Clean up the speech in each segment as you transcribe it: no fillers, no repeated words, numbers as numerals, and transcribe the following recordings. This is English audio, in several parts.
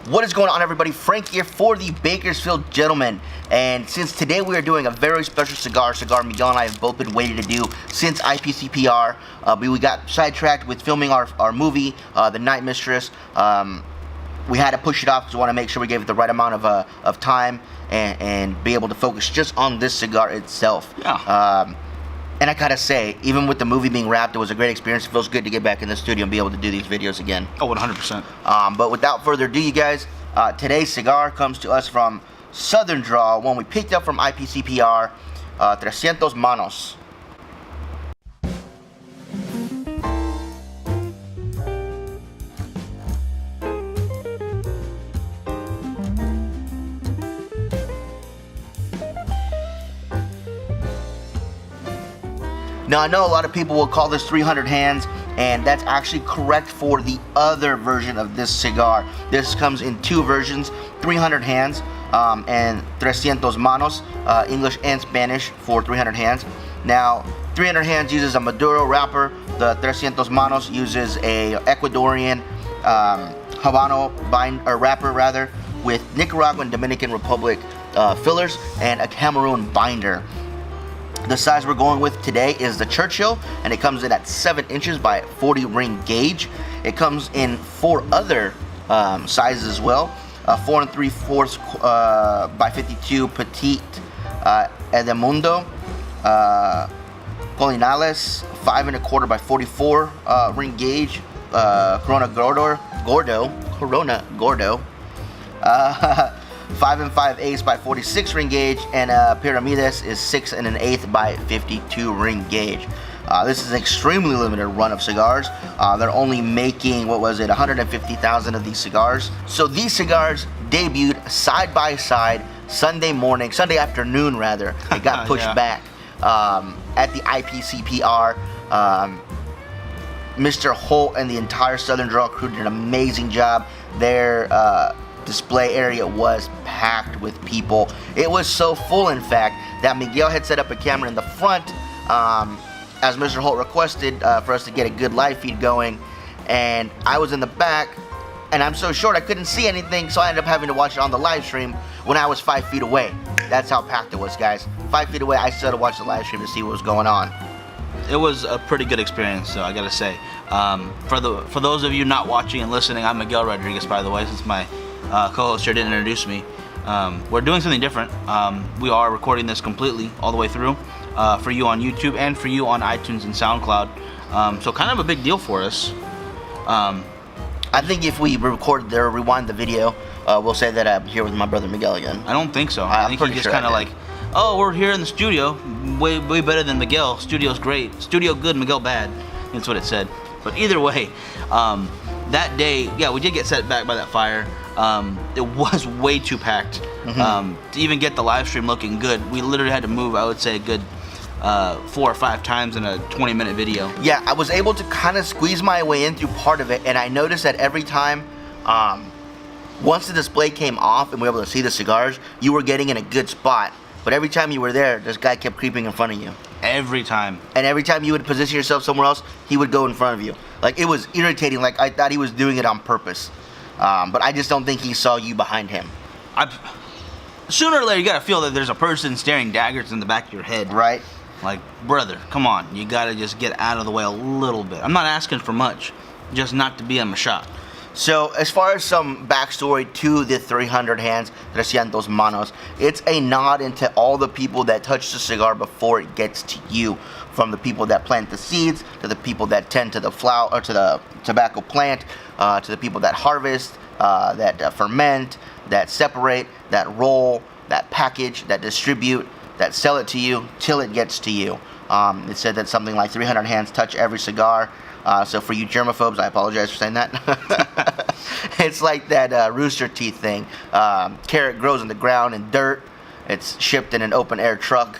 What is going on, everybody? Frank here for the Bakersfield Gentlemen, and since today we are doing a very special cigar Miguel and I have both been waiting to do since IPCPR, we got sidetracked with filming our movie, The Night Mistress. We had to push it off because we want to make sure we gave it the right amount of time and be able to focus just on this cigar itself. Yeah. And I gotta say, even with the movie being wrapped, it was a great experience. It feels good to get back in the studio and be able to do these videos again. Oh, 100%. But without further ado, you guys, today's cigar comes to us from Southern Draw, one we picked up from IPCPR, 300 Manos. Now, I know a lot of people will call this 300 hands, and that's actually correct for the other version of this cigar. This comes in two versions, 300 hands and 300 manos, English and Spanish for 300 hands. Now, 300 hands uses a Maduro wrapper. The 300 manos uses a Ecuadorian Habano wrapper rather, with Nicaraguan, Dominican Republic fillers and a Cameroon binder. The size we're going with today is the Churchill, and it comes in at 7 inches by 40 ring gauge. It comes in 4 other sizes as well, 4 3/4 by 52 Petite Edemundo, Colinales, 5 1/4 by 44 ring gauge, Corona Gordo, 5 5/8 by 46 ring gauge, and Pyramides is 6 1/8 by 52 ring gauge. This is an extremely limited run of cigars. They're only making, 150,000 of these cigars. So these cigars debuted side by side Sunday afternoon rather. It got pushed back at the IPCPR. Mr. Holt and the entire Southern Draw crew did an amazing job. Their display area was packed with people. It was so full, in fact, that Miguel had set up a camera in the front, as Mr. Holt requested, for us to get a good live feed going, and I was in the back, and I'm so short I couldn't see anything, so I ended up having to watch it on the live stream when I was 5 feet away. That's how packed it was, guys. 5 feet away, I still had to watch the live stream to see what was going on. It was a pretty good experience, so I gotta say. For those of you not watching and listening, I'm Miguel Rodriguez, by the way, since my co-host here didn't introduce me. We're doing something different. We are recording this completely all the way through for you on YouTube and for you on iTunes and SoundCloud. So kind of a big deal for us. I think if we rewind the video, we'll say that I'm here with my brother Miguel again. I don't think so. I think he just kind of like, oh, we're here in the studio, way better than Miguel. Studio's great. Studio good, Miguel bad. That's what it said. But either way, that day, yeah, we did get set back by that fire. It was way too packed. To even get the live stream looking good, we literally had to move, I would say, a good 4 or 5 times in a 20-minute video. Yeah, I was able to kind of squeeze my way in through part of it, and I noticed that every time, once the display came off and we were able to see the cigars, you were getting in a good spot. But every time you were there, this guy kept creeping in front of you. Every time. And every time you would position yourself somewhere else, he would go in front of you. Like, it was irritating. Like, I thought he was doing it on purpose. But I just don't think he saw you behind him. Sooner or later, you gotta feel that there's a person staring daggers in the back of your head. Right. Like, brother, come on. You gotta just get out of the way a little bit. I'm not asking for much, just not to be on my shot. So, as far as some backstory to the 300 hands, 300 manos, it's a nod into all the people that touch the cigar before it gets to you. From the people that plant the seeds, to the people that tend to the flower, or to the tobacco plant, to the people that harvest, that ferment, that separate, that roll, that package, that distribute, that sell it to you till it gets to you. It said that something like 300 hands touch every cigar. So for you germaphobes, I apologize for saying that. It's like that Rooster Teeth thing. Carrot grows in the ground in dirt. It's shipped in an open air truck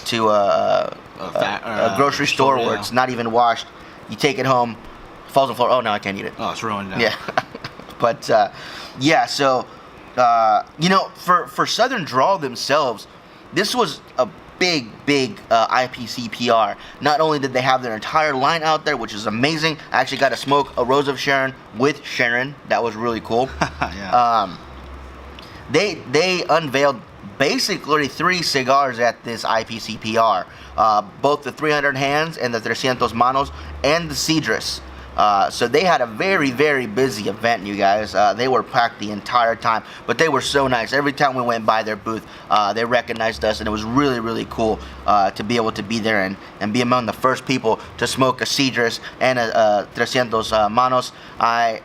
to a grocery store where it's not even washed. You take it home, falls on the floor. Oh no, I can't eat it. Oh, it's ruined now. Yeah. But yeah, so you know, for Southern Draw themselves, this was a big IPCPR. Not only did they have their entire line out there, which is amazing. I actually got to smoke a Rose of Sharon with Sharon. That was really cool. Yeah. They unveiled basically 3 cigars at this IPCPR. Both the 300 hands and the 300 Manos and the Cigars. So they had a very busy event, you guys. They were packed the entire time, but they were so nice. Every time we went by their booth, they recognized us, and it was really cool to be able to be there and be among the first people to smoke a Cigars and a 300 Manos. I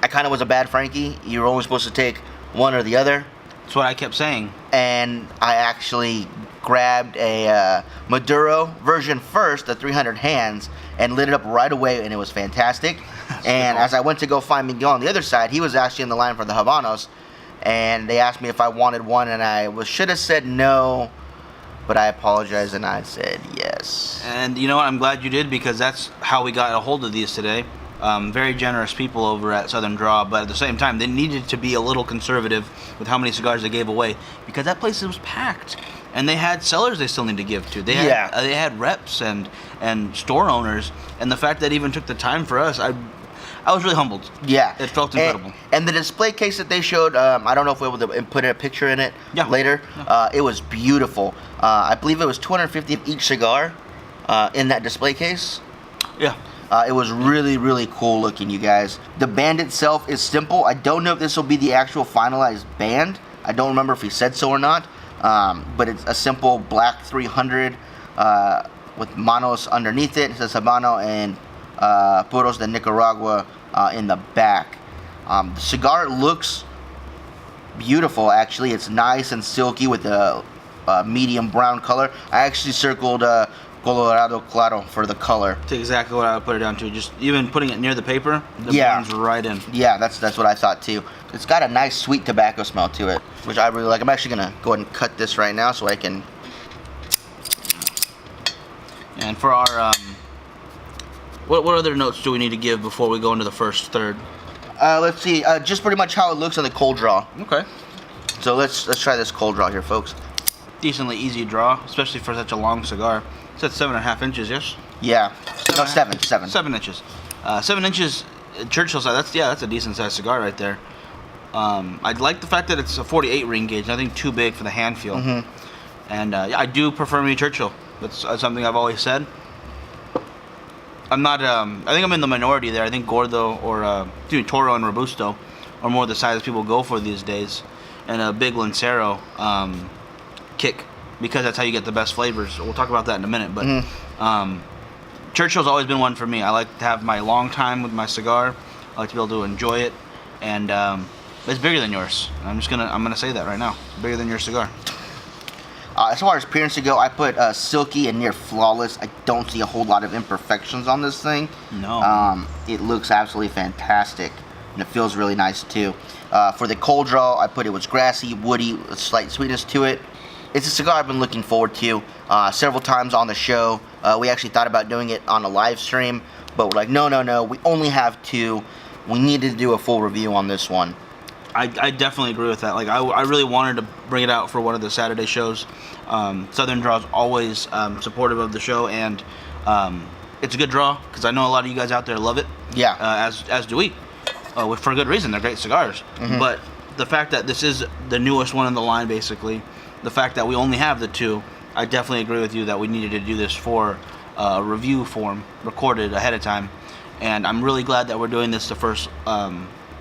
kind of was a bad Frankie. You were only supposed to take one or the other. That's what I kept saying. And I actually grabbed a Maduro version first, the 300 hands, and lit it up right away, and it was fantastic. And as I went to go find Miguel on the other side, he was actually in the line for the Habanos, and they asked me if I wanted one, and I should have said no, but I apologized, and I said yes. And you know what? I'm glad you did, because that's how we got a hold of these today. Very generous people over at Southern Draw, but at the same time, they needed to be a little conservative with how many cigars they gave away, because that place was packed, and they had sellers they still need to give to. They had reps and store owners, and the fact that even took the time for us, I was really humbled. Yeah, it felt incredible. And the display case that they showed, I don't know if we were able to put a picture in it later. Yeah. It was beautiful. I believe it was $250 of each cigar in that display case. Yeah. It was really cool looking, you guys. The band itself is simple. I don't know if this will be the actual finalized band. I don't remember if he said so or not. But it's a simple black 300 with Manos underneath it. It says Habano and Puros de Nicaragua in the back. The cigar looks beautiful, actually. It's nice and silky with a medium brown color. I actually circled Colorado Claro for the color. That's exactly what I would put it down to. Just even putting it near the paper, the blends right in. Yeah, that's what I thought too. It's got a nice sweet tobacco smell to it, which I really like. I'm actually gonna go ahead and cut this right now so I can. And for our what other notes do we need to give before we go into the first third? Let's see. Just pretty much how it looks on the cold draw. Okay. So let's try this cold draw here, folks. Decently easy draw, especially for such a long cigar. It's at 7.5 inches, yes? Yeah. No, 7. 7 inches. 7 inches, Churchill size. That's a decent sized cigar right there. I like the fact that it's a 48 ring gauge. Nothing too big for the hand feel. Mm-hmm. And I do prefer me Churchill. That's something I've always said. I'm not. I think I'm in the minority there. I think Gordo or Toro and Robusto are more the sizes people go for these days, and a big Lancero kick, because that's how you get the best flavors. We'll talk about that in a minute. But Churchill's always been one for me. I like to have my long time with my cigar. I like to be able to enjoy it, and it's bigger than yours. I'm gonna say that right now. Bigger than your cigar. As far as appearance to go, I put silky and near flawless. I don't see a whole lot of imperfections on this thing. No. It looks absolutely fantastic, and it feels really nice too. For the cold draw, I put it was grassy, woody, a slight sweetness to it. It's a cigar I've been looking forward to several times on the show. We actually thought about doing it on a live stream, but we're like, no, we only have 2. We needed to do a full review on this one. I definitely agree with that. Like I really wanted to bring it out for one of the Saturday shows. Southern Draw's always supportive of the show, and it's a good draw because I know a lot of you guys out there love it. Yeah. As do we, for good reason. They're great cigars. Mm-hmm. But the fact that this is the newest one in the line, basically, the fact that we only have the 2, I definitely agree with you that we needed to do this for review form, recorded ahead of time. And I'm really glad that we're doing this the first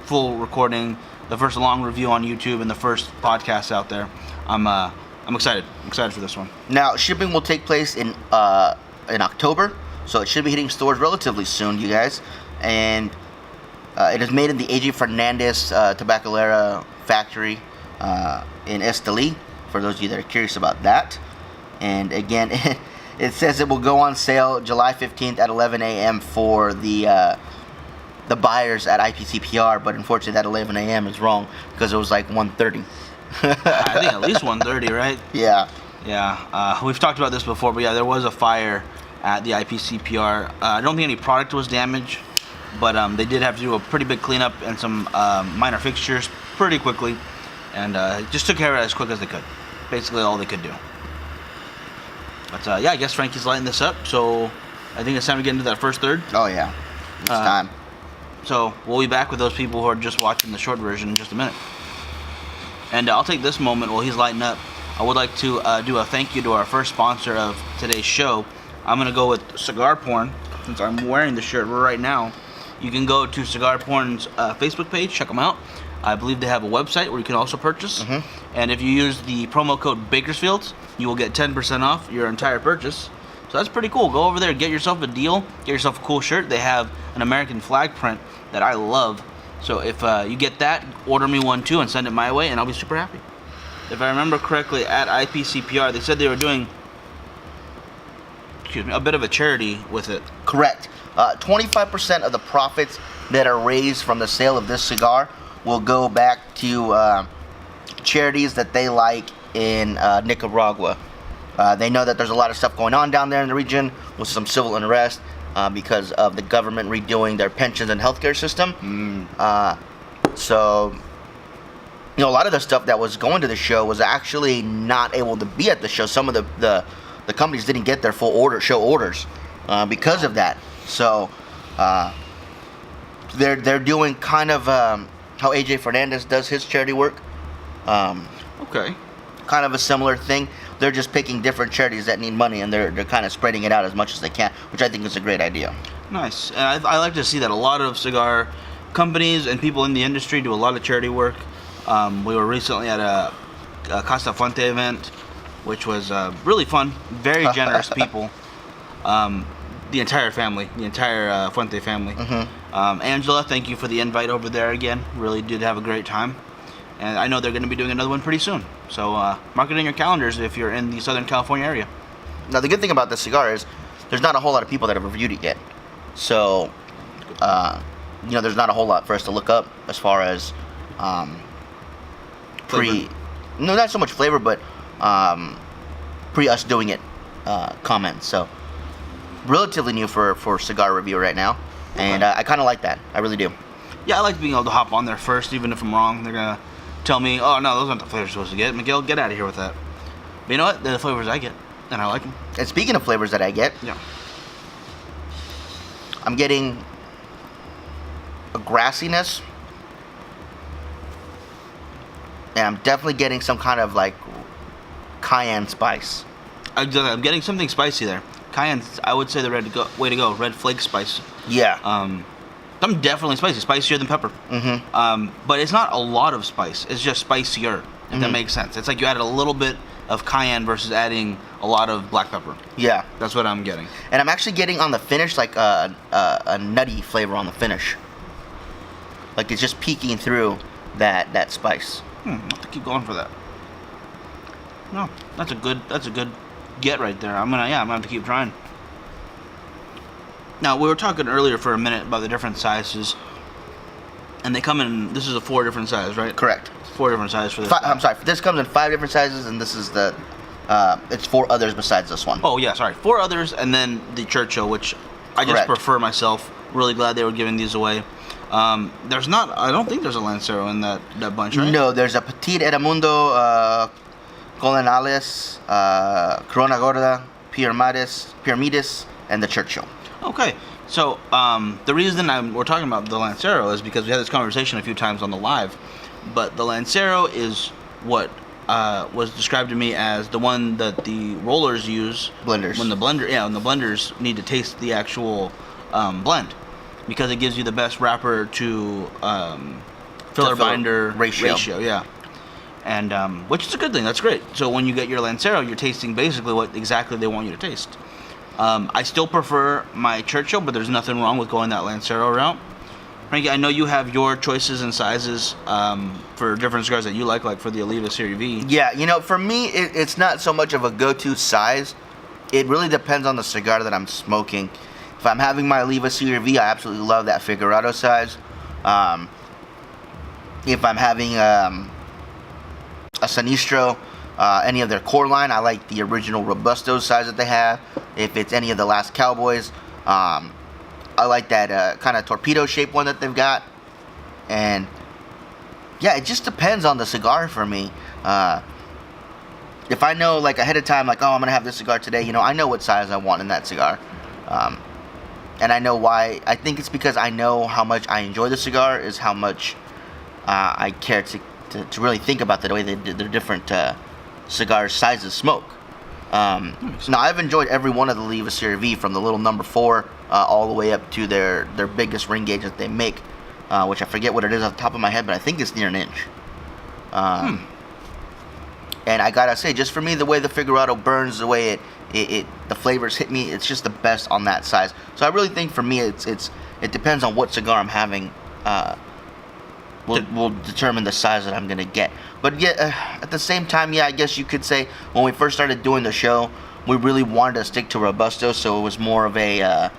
full recording, the first long review on YouTube, and the first podcast out there. I'm excited. I'm excited for this one. Now, shipping will take place in October, so it should be hitting stores relatively soon, you guys. And it is made in the A.J. Fernandez Tabacalera factory in Esteli, for those of you that are curious about that. And again, it says it will go on sale July 15th at 11 a.m. for the buyers at IPCPR, but unfortunately that 11 a.m. is wrong because it was like 1:30. I think at least 1:30, right? Yeah. Yeah. We've talked about this before, but yeah, there was a fire at the IPCPR. I don't think any product was damaged, but they did have to do a pretty big cleanup and some minor fixtures pretty quickly, and just took care of it as quick as they could. Basically all they could do. But yeah, I guess Frankie's lighting this up, so I think it's time to get into that first third. Oh yeah, it's time. So we'll be back with those people who are just watching the short version in just a minute. And I'll take this moment while he's lighting up. I would like to do a thank you to our first sponsor of today's show. I'm going to go with CigarPxrn, since I'm wearing the shirt right now. You can go to CigarPxrn's Facebook page, check them out. I believe they have a website where you can also purchase. And if you use the promo code Bakersfield, you will get 10% off your entire purchase. So that's pretty cool. Go over there, get yourself a deal, get yourself a cool shirt. They have an American flag print that I love. So if you get that, order me one too and send it my way, and I'll be super happy. If I remember correctly, at IPCPR, they said they were doing a bit of a charity with it. Correct. 25% of the profits that are raised from the sale of this cigar will go back to charities that they like in Nicaragua. They know that there's a lot of stuff going on down there in the region with some civil unrest because of the government redoing their pensions and healthcare system. So, you know, a lot of the stuff that was going to the show was actually not able to be at the show. Some of the companies didn't get their full show orders because of that. So they're doing kind of how AJ Fernandez does his charity work. Okay. Kind of a similar thing. They're just picking different charities that need money, and they're kind of spreading it out as much as they can, which I think is a great idea. Nice. And I like to see that a lot of cigar companies and people in the industry do a lot of charity work. We were recently at a Casa Fuente event, which was really fun. Very generous people. The entire family, the entire Fuente family. Angela, thank you for the invite over there again. Really did have a great time. And I know they're going to be doing another one pretty soon. So mark it in your calendars if you're in the Southern California area. Now, the good thing about this cigar is there's not a whole lot of people that have reviewed it yet. So, you know, there's not a whole lot for us to look up as far as no, not so much flavor, but pre us doing it comments. So, relatively new for cigar review right now. And I kind of like that. I really do. Yeah, I like being able to hop on there first, even if I'm wrong. They're going to tell me, oh, no, those aren't the flavors you're supposed to get. Miguel, get out of here with that. But you know what? They're the flavors I get, and I like them. And speaking of flavors that I get, yeah, I'm getting a grassiness, and I'm definitely getting some kind of like cayenne spice. I'm getting something spicy there. Cayenne, I would say the way to go. Red flake spice. Yeah. I'm definitely spicy, spicier than pepper. But it's not a lot of spice. It's just spicier, if that makes sense. It's like you added a little bit of cayenne versus adding a lot of black pepper. Yeah. That's what I'm getting. And I'm actually getting on the finish like a nutty flavor on the finish. Like it's just peeking through that spice. I'll have to keep going for that. No, that's a good get right there. I'm gonna have to keep trying. Now, we were talking earlier for a minute about the different sizes, and they come in, this is a 4 different sizes, right? Correct. 4 different sizes for this. I'm sorry, this comes in 5 different sizes, and this is it's 4 others besides this one. Oh, yeah, sorry. 4 others, and then the Churchill, which I just prefer myself. Really glad they were giving these away. I don't think there's a Lancero in that bunch, right? No, there's a Petit Edmundo, Colonales, Corona Gorda, Pyramides, and the Churchill. Okay, so the reason we're talking about the Lancero is because we had this conversation a few times on the live, but the Lancero is what was described to me as the one that the rollers use. Blenders. When the blenders need to taste the actual blend, because it gives you the best wrapper to filler binder ratio. Yeah. And which is a good thing. That's great. So when you get your Lancero, you're tasting basically what exactly they want you to taste. I still prefer my Churchill, but there's nothing wrong with going that Lancero route. Frankie, I know you have your choices and sizes for different cigars that you like for the Oliva Serie V. Yeah, you know, for me, it's not so much of a go-to size. It really depends on the cigar that I'm smoking. If I'm having my Oliva Serie V, I absolutely love that Figurado size. If I'm having a Sinistro, any of their core line, I like the original Robusto size that they have. If it's any of the Last Cowboys, I like that kind of torpedo shaped one that they've got. And yeah, it just depends on the cigar for me. if I know like ahead of time, like, oh, I'm gonna have this cigar today, you know, I know what size I want in that cigar, and I know why. I think it's because I know how much I enjoy the cigar is how much I care to really think about the way they did their different cigar sizes smoke. Now I've enjoyed every one of the Oliva Serie V from the little number 4 all the way up to their biggest ring gauge that they make, which I forget what it is off the top of my head, but I think it's near an inch. And I gotta say, just for me, the way the Figurado burns, the way the flavors hit me, it's just the best on that size. So I really think for me, it depends on what cigar I'm having. Will determine the size that I'm gonna get. But yeah, at the same time, yeah, I guess you could say when we first started doing the show, we really wanted to stick to Robusto, so it was more of a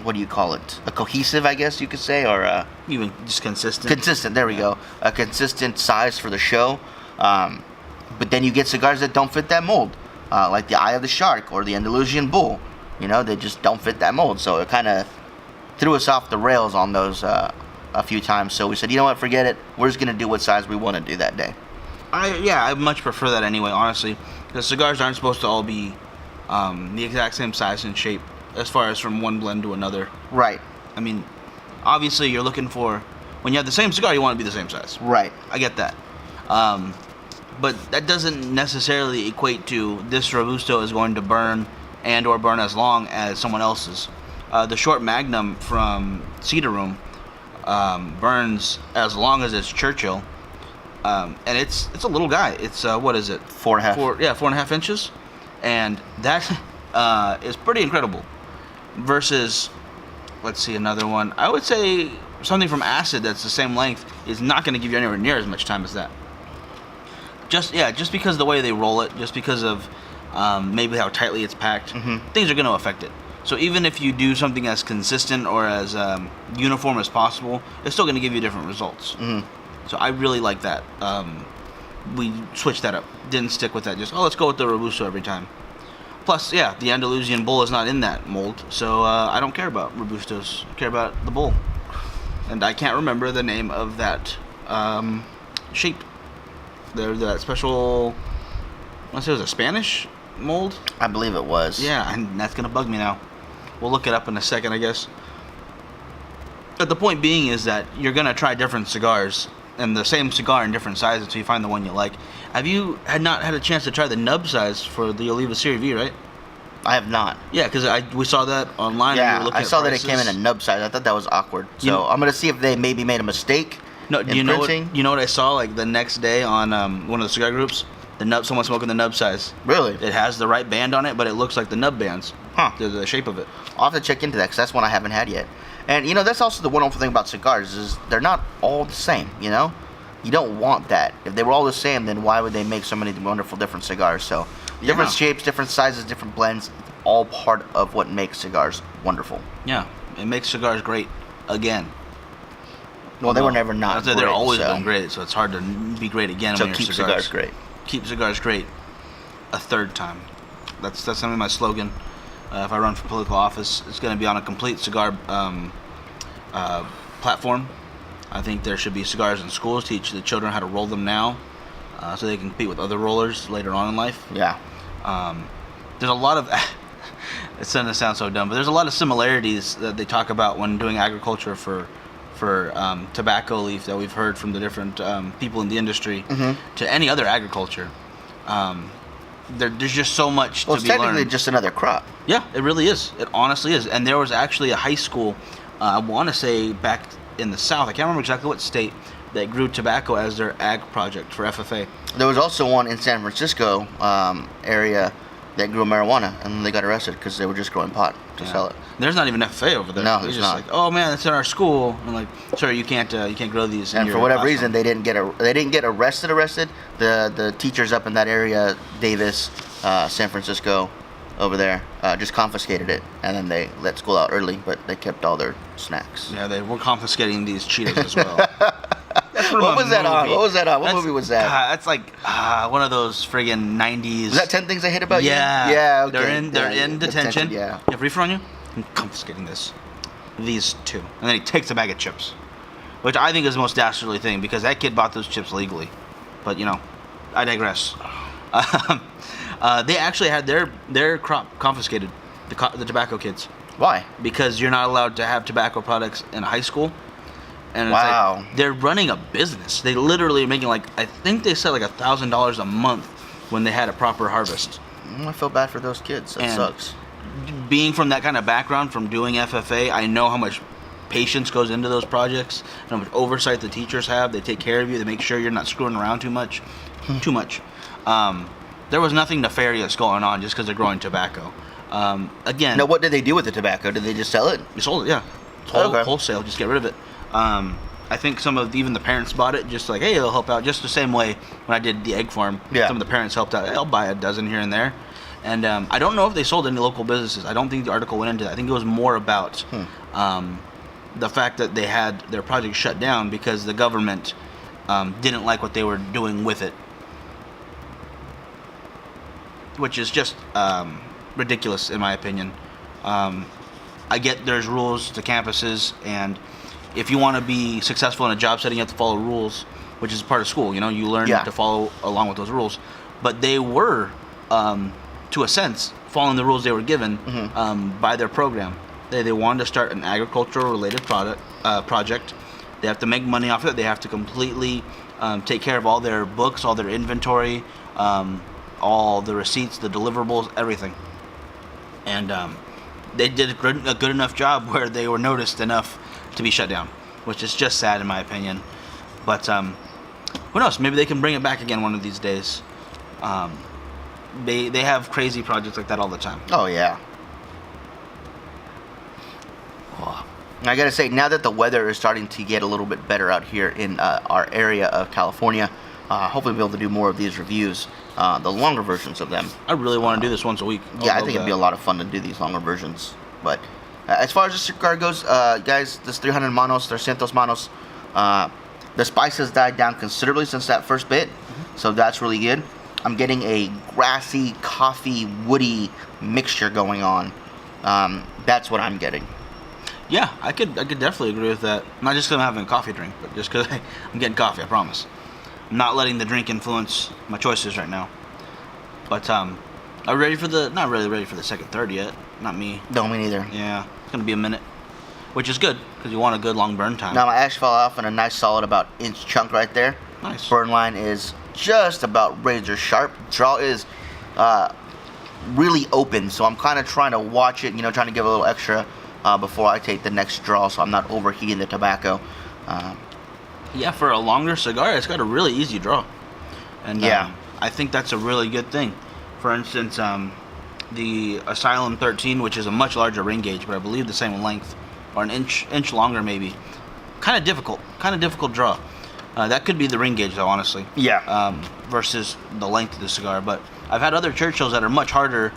what do you call it? A cohesive, I guess you could say, or even just consistent. Consistent. There we go. A consistent size for the show. But then you get cigars that don't fit that mold, like the Eye of the Shark or the Andalusian Bull. You know, they just don't fit that mold. So it kind of threw us off the rails on those a few times. So we said, you know what, forget it. We're just gonna do what size we want to do that day. I much prefer that anyway, honestly, because cigars aren't supposed to all be the exact same size and shape as far as from one blend to another. Right. I mean, obviously you're looking for, when you have the same cigar, you want to be the same size. Right. I get that. But that doesn't necessarily equate to this Robusto is going to burn and or burn as long as someone else's. The short Magnum from Cedar Room burns as long as it's Churchill. And it's a little guy. It's what is it? 4.5. 4.5 inches, and that is pretty incredible. Versus, let's see, another one. I would say something from Acid that's the same length is not going to give you anywhere near as much time as that. Just because of the way they roll it, just because of maybe how tightly it's packed, things are going to affect it. So even if you do something as consistent or as uniform as possible, it's still going to give you different results. So I really like that. We switched that up. Didn't stick with that. Just, let's go with the Robusto every time. Plus, yeah, the Andalusian Bull is not in that mold, so I don't care about Robustos. I care about the Bull. And I can't remember the name of that shape. That special, I want to say it was a Spanish mold? I believe it was. Yeah, and that's going to bug me now. We'll look it up in a second, I guess. But the point being is that you're going to try different cigars, and the same cigar in different sizes until you find the one you like. Have you not had a chance to try the nub size for the Oliva Serie V, right? I have not. Yeah, because we saw that online. Yeah, and we were I saw prices. that it came in a nub size. I thought that was awkward. So I'm going to see if they maybe made a mistake in printing. You know what I saw like the next day on one of the cigar groups? Someone smoking the nub size. Really? It has the right band on it, but it looks like the nub bands. Huh. The shape of it. I'll have to check into that because that's one I haven't had yet. And, you know, that's also the wonderful thing about cigars is they're not all the same, you know? You don't want that. If they were all the same, then why would they make so many wonderful different cigars? So, different shapes, different sizes, different blends, all part of what makes cigars wonderful. Yeah, it makes cigars great again. Well, they were never not great. They're always been great, so it's hard to be great again. So keep cigars great. Keep cigars great a third time. That's going to be my slogan. If I run for political office, it's going to be on a complete cigar platform. I think there should be cigars in schools, teach the children how to roll them now, so they can compete with other rollers later on in life. Yeah. There's a lot of, it's going to sound so dumb, but there's a lot of similarities that they talk about when doing agriculture for tobacco leaf that we've heard from the different people in the industry to any other agriculture. There's just so much to be learned. Well, it's technically just another crop. Yeah, it really is. It honestly is. And there was actually a high school, I want to say back in the South, I can't remember exactly what state, that grew tobacco as their ag project for FFA. There was also one in San Francisco area that grew marijuana, and they got arrested because they were just growing pot to sell it. There's not even FFA over there. No, it's there's just not. like, oh man, it's in our school. I'm like, sir, you can't grow these. And for whatever reason, they didn't get arrested. The teachers up in that area, Davis, San Francisco, over there, just confiscated it, and then they let school out early, but they kept all their snacks. Yeah, they were confiscating these Cheetos as well. What was that on? What movie was that? That's like one of those friggin' 90s. Was that 10 Things I Hate About You? Yeah. Yeah, okay. They're in detention. Yeah. You have reefer on you? I'm confiscating these two. And then he takes a bag of chips. Which I think is the most dastardly thing, because that kid bought those chips legally. But, you know, I digress. They actually had their crop confiscated, the tobacco kids. Why? Because you're not allowed to have tobacco products in high school. And it's wow. like they're running a business. They literally are making I think they said $1,000 a month when they had a proper harvest. I feel bad for those kids. That sucks. Being from that kind of background, from doing FFA, I know how much patience goes into those projects, and how much oversight the teachers have. They take care of you. They make sure you're not screwing around too much. There was nothing nefarious going on just because they're growing tobacco. Again. Now, what did they do with the tobacco? Did they just sell it? They sold it, yeah. Wholesale, just get rid of it. I think even the parents bought it, just hey, it'll help out. Just the same way when I did the egg farm, some of the parents helped out. I'll buy a dozen here and there. And I don't know if they sold any local businesses. I don't think the article went into that. I think it was more about the fact that they had their project shut down because the government didn't like what they were doing with it. Which is just ridiculous, in my opinion. I get there's rules to campuses, and if you want to be successful in a job setting, you have to follow rules, which is part of school. You learn to follow along with those rules. But they were, to a sense, following the rules they were given by their program. They wanted to start an agricultural-related project. They have to make money off it. They have to completely take care of all their books, all their inventory, all the receipts, the deliverables, everything. And they did a good enough job where they were noticed enough to be shut down, which is just sad in my opinion. But who knows? Maybe they can bring it back again one of these days. They have crazy projects like that all the time. Oh yeah. I gotta say, now that the weather is starting to get a little bit better out here in our area of California, hopefully we'll be able to do more of these reviews, the longer versions of them. I really want to do this once a week. I think it'd be a lot of fun to do these longer versions. But as far as the cigar goes, guys, this 300 Manos, their Santos Manos, the spice has died down considerably since that first bit, so that's really good. I'm getting a grassy, coffee, woody mixture going on. That's what I'm getting. Yeah, I could definitely agree with that. Not just because I'm having a coffee drink, but just because I'm getting coffee, I promise. I'm not letting the drink influence my choices right now. But I'm not really ready for the second third yet. Not me. No, me neither. Yeah, it's going to be a minute. Which is good, because you want a good long burn time. Now my ash fell off in a nice solid about inch chunk right there. Nice. Burn line is just about razor sharp. Draw is really open, so I'm kind of trying to watch it, trying to give a little extra before I take the next draw, so I'm not overheating the tobacco. Yeah, for a longer cigar, it's got a really easy draw. And I think that's a really good thing. For instance, the Asylum 13, which is a much larger ring gauge, but I believe the same length, or an inch longer maybe. Kind of difficult draw. That could be the ring gauge though, honestly. Yeah. Versus the length of the cigar. But I've had other Churchills that are much harder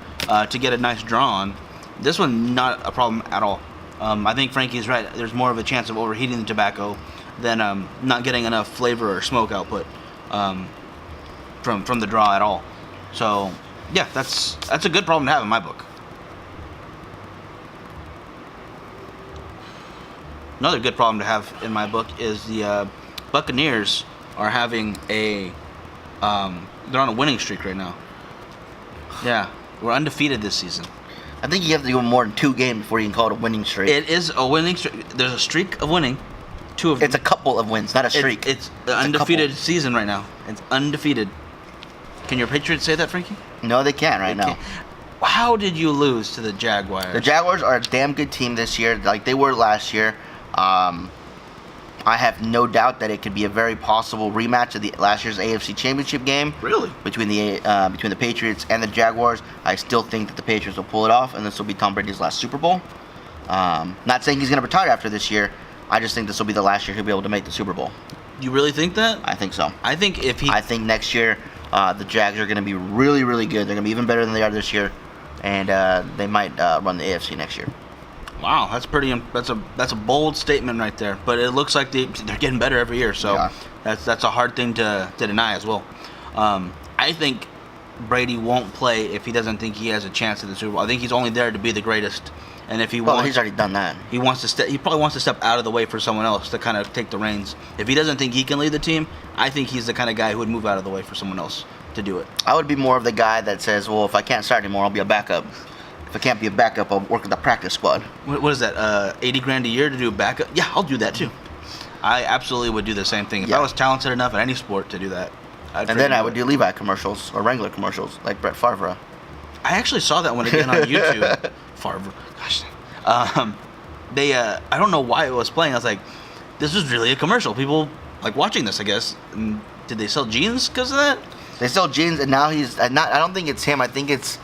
to get a nice draw on. This one, not a problem at all. I think Frankie's right. There's more of a chance of overheating the tobacco than not getting enough flavor or smoke output from the draw at all. So yeah, that's a good problem to have in my book. Another good problem to have in my book is the Buccaneers are having they're on a winning streak right now. Yeah, we're undefeated this season. I think you have to go more than 2 games before you can call it a winning streak. It is a winning streak. There's a streak of winning. 2 of them. It's a couple of wins, not a streak. It's the undefeated season right now. It's undefeated. Can your Patriots say that, Frankie? No, they can't right now. How did you lose to the Jaguars? The Jaguars are a damn good team this year, like they were last year. I have no doubt that it could be a very possible rematch of the last year's AFC Championship game. Really? Between the Patriots and the Jaguars. I still think that the Patriots will pull it off, and this will be Tom Brady's last Super Bowl. Not saying he's going to retire after this year. I just think this will be the last year he'll be able to make the Super Bowl. You really think that? I think so. I think next year the Jags are going to be really, really good. They're going to be even better than they are this year, and they might run the AFC next year. Wow, that's a bold statement right there. But it looks like they're getting better every year, so yeah. That's a hard thing to deny as well. I think Brady won't play if he doesn't think he has a chance at the Super Bowl. I think he's only there to be the greatest, And if he Well, wants, he's already done that. he probably wants to step out of the way for someone else to kind of take the reins. If he doesn't think he can lead the team, I think he's the kind of guy who would move out of the way for someone else to do it. I would be more of the guy that says, well, if I can't start anymore, I'll be a backup. If I can't be a backup, I'll work with the practice squad. What is that? 80 grand a year to do a backup? Yeah, I'll do that too. I absolutely would do the same thing if I was talented enough in any sport to do that. And then I would do Levi commercials or Wrangler commercials like Brett Favre. I actually saw that one again on YouTube. Favre, gosh. I don't know why it was playing. I was like, this is really a commercial. People like watching this, I guess. And did they sell jeans because of that? They sell jeans, and now he's not. I don't think it's him. I think it's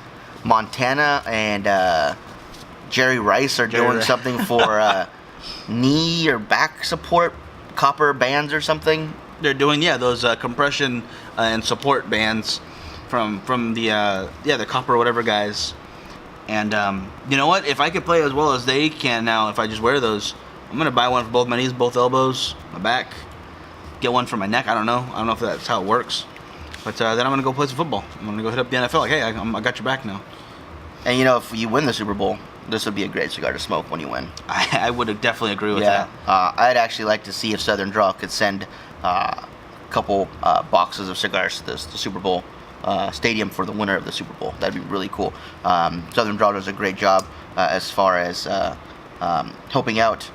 Montana and Jerry Rice are doing something for knee or back support, copper bands or something. They're doing those compression and support bands from the copper whatever guys. And you know what? If I could play as well as they can now, if I just wear those, I'm gonna buy one for both my knees, both elbows, my back. Get one for my neck. I don't know if that's how it works. But then I'm gonna go play some football. I'm gonna go hit up the NFL. Like, hey, I got your back now. And you know, if you win the Super Bowl, this would be a great cigar to smoke when you win. I would definitely agree with that. I'd actually like to see if Southern Draw could send a couple boxes of cigars to the Super Bowl stadium for the winner of the Super Bowl. That'd be really cool. Southern Draw does a great job as far as helping out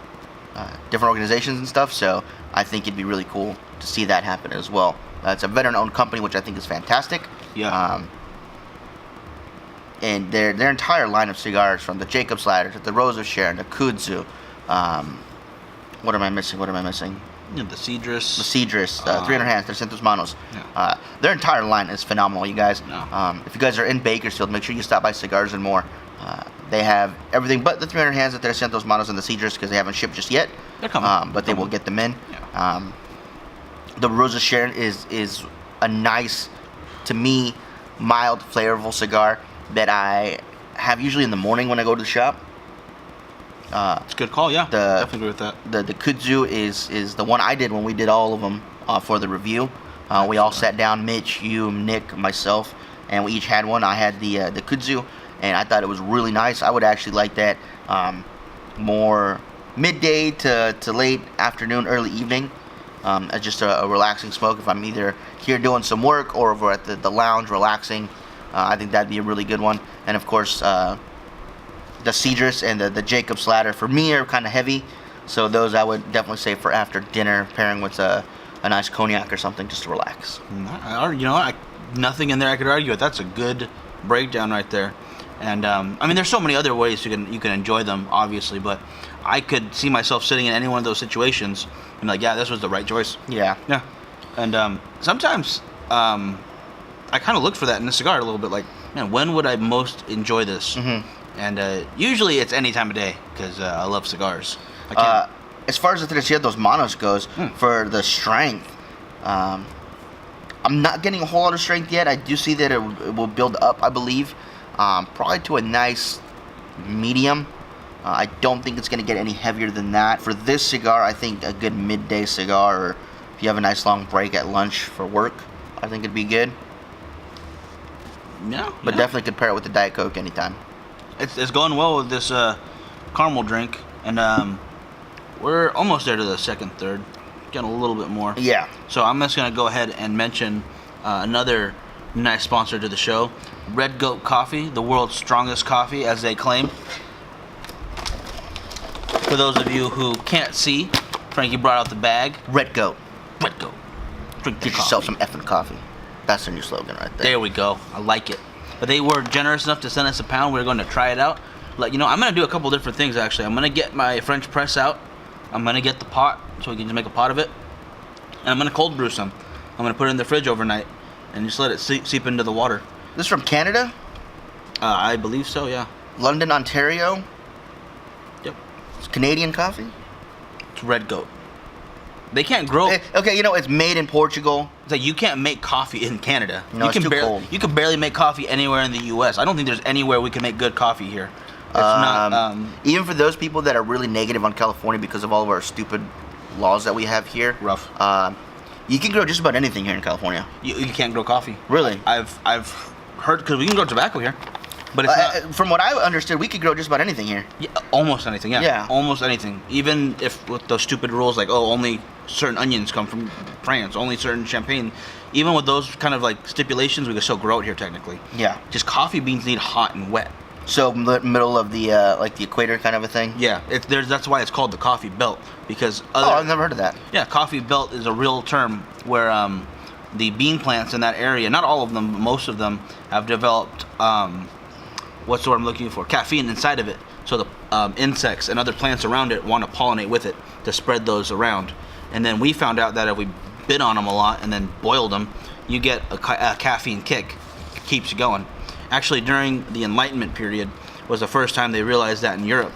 different organizations and stuff, so I think it'd be really cool to see that happen as well. It's a veteran-owned company, which I think is fantastic. Yeah. And their entire line of cigars, from the Jacob's Ladder to the Rose of Sharon, the Kudzu. What am I missing? The Cigars. The Cigars, 300 Hands, their Centos Manos. Yeah. Their entire line is phenomenal, you guys. No. If you guys are in Bakersfield, make sure you stop by Cigars and More. They have everything but the 300 Hands at their Centos Manos and the Cigars because they haven't shipped just yet. They're coming. But they will get them in. Yeah. The Rose of Sharon is a nice, to me, mild, flavorful cigar that I have usually in the morning when I go to the shop. It's a good call, yeah. Definitely agree with that. The Kudzu is the one I did when we did all of them for the review. We all sat down, Mitch, you, Nick, myself, and we each had one. I had the Kudzu, and I thought it was really nice. I would actually like that more midday to late afternoon, early evening. As just a relaxing smoke if I'm either here doing some work or over at the lounge relaxing. I think that'd be a really good one. And of course, the Cedrus and the Jacob's Ladder for me are kind of heavy, so those I would definitely say for after dinner, pairing with a nice cognac or something just to relax. Nothing in there I could argue with. That's a good breakdown right there. And I mean, there's so many other ways you can enjoy them, obviously, but I could see myself sitting in any one of those situations and be like, yeah, this was the right choice. Yeah. And sometimes I kind of look for that in the cigar a little bit, like, man, when would I most enjoy this? Mm-hmm. And usually it's any time of day because I love cigars. As far as the Tres Manos goes, for the strength, I'm not getting a whole lot of strength yet. I do see that it will build up, I believe, probably to a nice medium. I don't think it's going to get any heavier than that. For this cigar, I think a good midday cigar, or if you have a nice long break at lunch for work, I think it'd be good. Yeah. But definitely could pair it with the Diet Coke anytime. It's going well with this caramel drink, and we're almost there to the second, third. Getting a little bit more. Yeah. So I'm just going to go ahead and mention another nice sponsor to the show, Red Goat Coffee, the world's strongest coffee, as they claim. For those of you who can't see, Frankie brought out the bag. Red Goat. Red Goat. Drink Get yourself some effing coffee. That's their new slogan right there. There we go. I like it. But they were generous enough to send us a pound. We're going to try it out. I'm going to do a couple different things, actually. I'm going to get my French press out. I'm going to get the pot, so we can just make a pot of it. And I'm going to cold brew some. I'm going to put it in the fridge overnight and just let it seep into the water. This is from Canada? I believe so, yeah. London, Ontario? Yep. It's Canadian coffee? It's Red Goat. They can't grow. Okay, it's made in Portugal. It's like you can't make coffee in Canada. No, it's too cold. You can barely make coffee anywhere in the U.S. I don't think there's anywhere we can make good coffee here. It's not. Even for those people that are really negative on California because of all of our stupid laws that we have here. Rough. You can grow just about anything here in California. You can't grow coffee. Really? I've heard, because we can grow tobacco here. But it's not, from what I understood, we could grow just about anything here. yeah, almost anything. Yeah, almost anything. Even if with those stupid rules like, oh, only certain onions come from France, only certain champagne. Even with those kind of like stipulations, we could still grow it here technically. Yeah. Just coffee beans need hot and wet. So middle of the like the equator kind of a thing. Yeah, that's why it's called the coffee belt, because I've never heard of that. Yeah, coffee belt is a real term where the bean plants in that area, not all of them, but most of them, have developed what's the word I'm looking for? Caffeine inside of it. So the insects and other plants around it want to pollinate with it to spread those around. And then we found out that if we bit on them a lot and then boiled them, you get a caffeine kick. It keeps you going. Actually, during the Enlightenment period was the first time they realized that in Europe.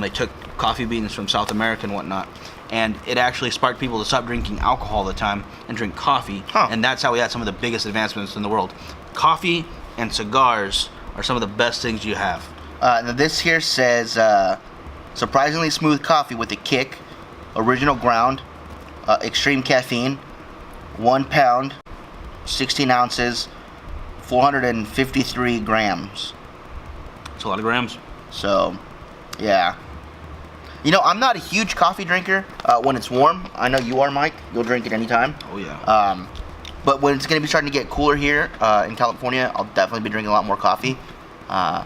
They took coffee beans from South America and whatnot, and it actually sparked people to stop drinking alcohol all the time and drink coffee. And that's how we had some of the biggest advancements in the world. Coffee and cigars are some of the best things you have. Now this here says surprisingly smooth coffee with a kick, original ground, extreme caffeine, 1 pound, 16 ounces, 453 grams. It's a lot of grams. So, yeah. You know, I'm not a huge coffee drinker when it's warm. I know you are, Mike. You'll drink it anytime. Oh, yeah. But when it's going to be starting to get cooler here in California, I'll definitely be drinking a lot more coffee. And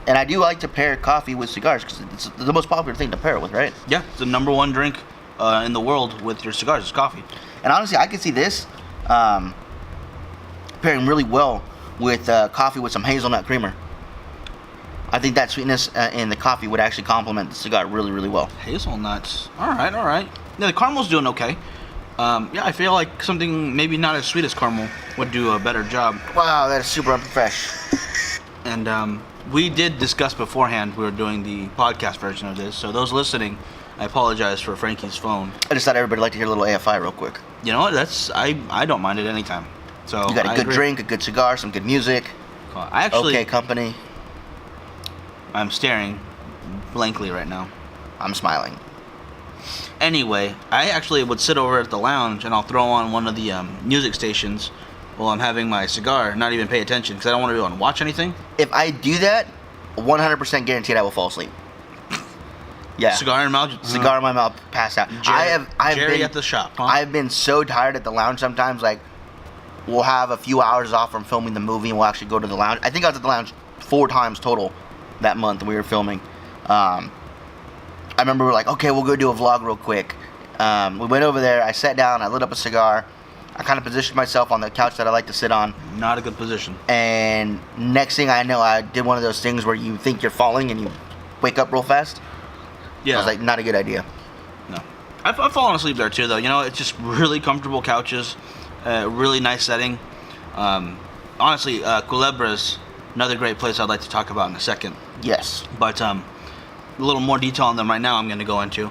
I do like to pair coffee with cigars because it's the most popular thing to pair it with, right? Yeah, it's the number one drink in the world with your cigars is coffee. And honestly, I could see this pairing really well with coffee with some hazelnut creamer. I think that sweetness in the coffee would actually complement the cigar really, really well. Hazelnuts. All right, all right. Yeah, the caramel's doing okay. Yeah, I feel like something maybe not as sweet as caramel would do a better job. Wow, that is super fresh. And we did discuss beforehand we were doing the podcast version of this. So those listening, I apologize for Frankie's phone. I just thought everybody would like to hear a little AFI real quick. You know what? I don't mind it anytime. So you got a good drink, a good cigar, some good music. I actually okay company. I'm staring blankly right now. I'm smiling. Anyway, I actually would sit over at the lounge and I'll throw on one of the music stations while I'm having my cigar, not even pay attention because I don't want to be able to watch anything. If I do that, 100% guaranteed I will fall asleep. Yeah. Cigar in mouth. Cigar in my mouth, pass out. I've Jerry been at the shop. Huh? I've been so tired at the lounge sometimes. Like, we'll have a few hours off from filming the movie and we'll actually go to the lounge. I think I was at the lounge 4 times total that month we were filming. I remember we were like, okay, we'll go do a vlog real quick. We went over there. I sat down. I lit up a cigar. I kind of positioned myself on the couch that I like to sit on. Not a good position. And next thing I know, I did one of those things where you think you're falling and you wake up real fast. Yeah. I was like, not a good idea. No. I've fallen asleep there too, though. You know, it's just really comfortable couches, really nice setting. Honestly, Culebra's another great place I'd like to talk about in a second. Yes. But a little more detail on them right now I'm going to go into.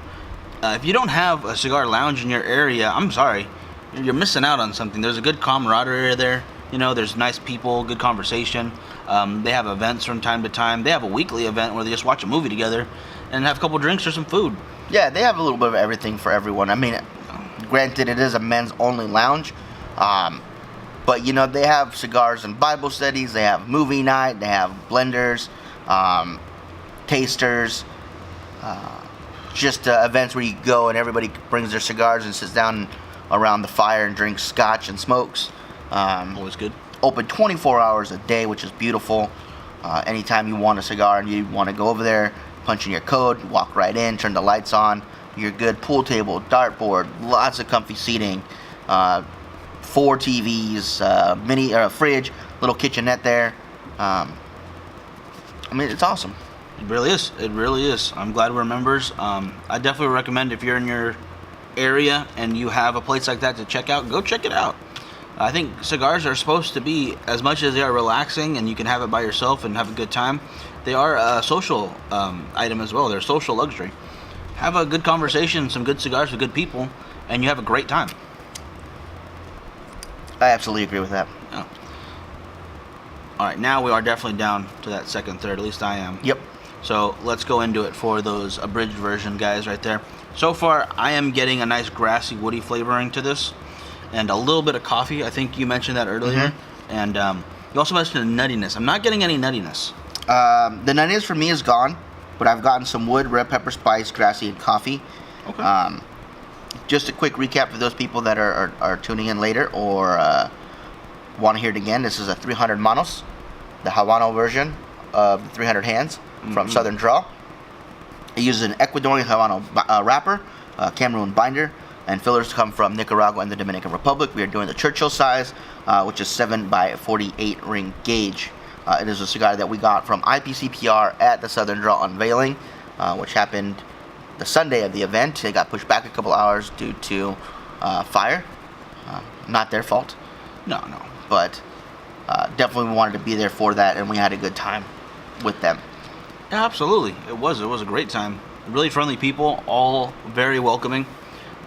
If you don't have a cigar lounge in your area, I'm sorry. You're missing out on something. There's a good camaraderie there. You know, there's nice people, good conversation. They have events from time to time. They have a weekly event where they just watch a movie together and have a couple drinks or some food. Yeah, they have a little bit of everything for everyone. I mean, granted, it is a men's only lounge. But, you know, they have cigars and Bible studies. They have movie night. They have blenders, tasters, just events where you go and everybody brings their cigars and sits down around the fire and drinks scotch and smokes. Always good. Open 24 hours a day, which is beautiful. Anytime you want a cigar and you want to go over there, punch in your code, walk right in, turn the lights on. You're good. Pool table, dartboard, lots of comfy seating. 4 TVs, mini fridge, little kitchenette there. I mean, it's awesome. It really is. It really is. I'm glad we're members. I definitely recommend if you're in your area and you have a place like that to check out, go check it out. I think cigars are supposed to be, as much as they are relaxing and you can have it by yourself and have a good time, they are a social item as well. They're social luxury. Have a good conversation, some good cigars with good people, and you have a great time. I absolutely agree with that. Yeah. All right, now we are definitely down to that second third. At least I am. Yep. So let's go into it for those abridged version guys right there. So far, I am getting a nice grassy, woody flavoring to this, and a little bit of coffee. I think you mentioned that earlier. Mm-hmm. And You also mentioned the nuttiness. I'm not getting any nuttiness. The nuttiness for me is gone, but I've gotten some wood, red pepper, spice, grassy, and coffee. Okay. Just a quick recap for those people that are tuning in later or want to hear it again. This is a 300 Manos, the Habano version of the 300 hands from Southern Draw. It uses an Ecuadorian Habano wrapper, Cameroon binder, and fillers come from Nicaragua and the Dominican Republic. We are doing the Churchill size, which is 7 by 48 ring gauge. It is a cigar that we got from IPCPR at the Southern Draw unveiling, which happened the Sunday of the event. It got pushed back a couple hours due to fire. Not their fault. No. But definitely wanted to be there for that, and we had a good time with them. Yeah, absolutely. It was a great time. Really friendly people, all very welcoming.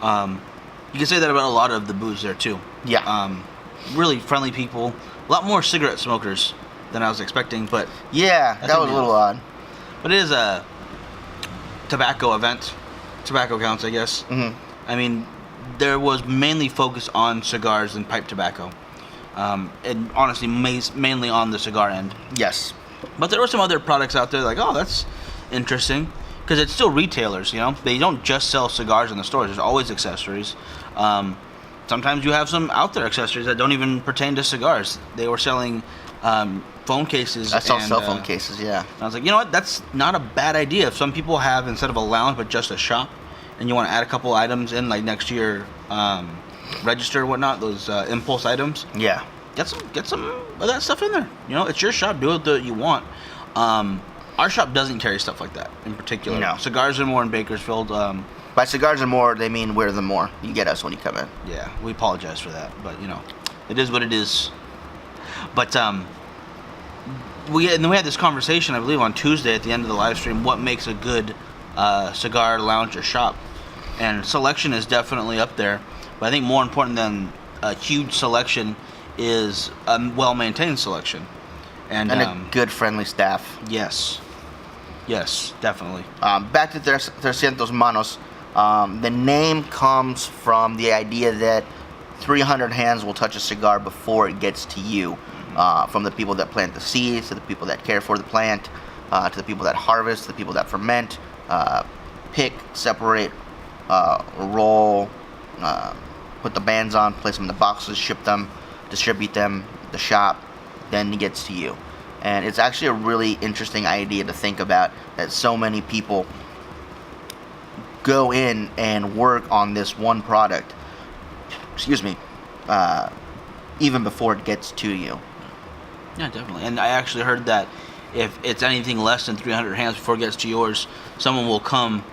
You can say that about a lot of the booths there too. Yeah. Really friendly people. A lot more cigarette smokers than I was expecting, but yeah, that was a little odd. But it is a tobacco event. Tobacco counts, I guess. I mean, there was mainly focus on cigars and pipe tobacco. And honestly, mainly on the cigar end. Yes. But there were some other products out there like, oh, that's interesting. Because it's still retailers, you know? They don't just sell cigars in the stores. There's always accessories. Sometimes you have some out there accessories that don't even pertain to cigars. They were selling phone cases. I saw cell phone cases, yeah. I was like, you know what? That's not a bad idea. If some people have, instead of a lounge, but just a shop, and you want to add a couple items in, like next to your register or whatnot, those impulse items. Yeah. Get some of that stuff in there. You know, it's your shop. Do what you want. Our shop doesn't carry stuff like that in particular. No. Cigars are more in Bakersfield. By cigars are more, they mean we're the more. You get us when you come in. Yeah, we apologize for that, but you know, it is what it is. But we had this conversation, I believe, on Tuesday at the end of the live stream. What makes a good cigar lounge or shop? And selection is definitely up there. But I think more important than a huge selection is a well-maintained selection. And a good, friendly staff. Yes, definitely. Back to 300 Manos. The name comes from the idea that 300 hands will touch a cigar before it gets to you. From the people that plant the seeds, to the people that care for the plant, to the people that harvest, to the people that ferment, pick, separate, roll, put the bands on, place them in the boxes, ship them, distribute them, the shop, then it gets to you. And it's actually a really interesting idea to think about, that so many people go in and work on this one product, even before it gets to you. Yeah, definitely. And I actually heard that if it's anything less than 300 hands before it gets to yours, someone will come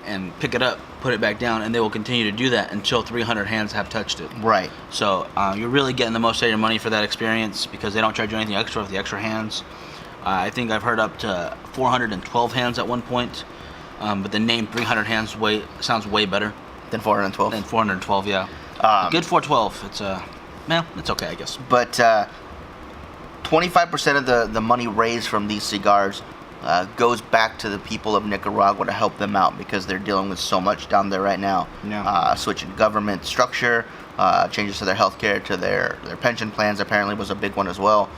and pick it up, put it back down, and they will continue to do that until 300 hands have touched it. Right. So you're really getting the most out of your money for that experience, because they don't charge you anything extra for the extra hands. I think I've heard up to 412 hands at one point, but the name 300 hands sounds way better Than 412. than 412. Yeah. Good 412. It's okay, I guess. But 25% of the money raised from these cigars goes back to the people of Nicaragua to help them out, because they're dealing with so much down there right now. Yeah. Switching government structure, changes to their healthcare, to their pension plans apparently was a big one as well.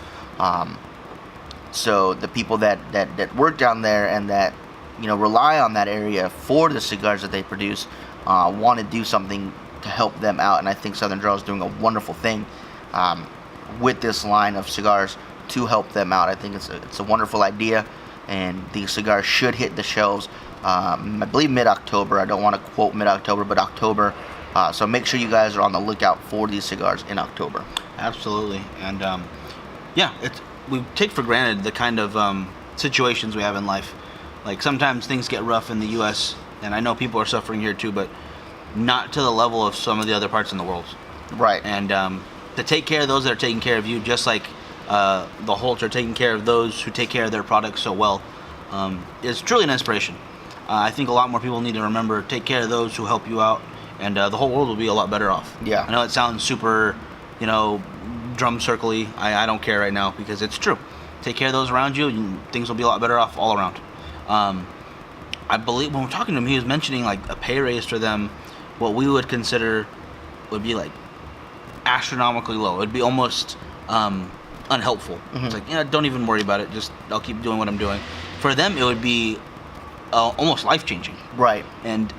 So the people that work down there and that rely on that area for the cigars that they produce want to do something to help them out, and I think Southern Draw is doing a wonderful thing with this line of cigars to help them out. I think it's a wonderful idea, and these cigars should hit the shelves, I believe mid-October. I don't want to quote mid-October, but October. So make sure you guys are on the lookout for these cigars in October. Absolutely. And we take for granted the kind of situations we have in life. Like, sometimes things get rough in the U.S., and I know people are suffering here too, but not to the level of some of the other parts in the world. Right. And to take care of those that are taking care of you, just like the Holts are taking care of those who take care of their products so well, is truly an inspiration. I think a lot more people need to remember, take care of those who help you out, and the whole world will be a lot better off. Yeah. I know it sounds super, drum circly. I don't care right now, because it's true. Take care of those around you, and things will be a lot better off all around. I believe when we're talking to him, he was mentioning like a pay raise for them, what we would consider would be like astronomically low. It'd be almost unhelpful. It's like, don't even worry about it. Just I'll keep doing what I'm doing. For them, it would be almost life-changing. Right. And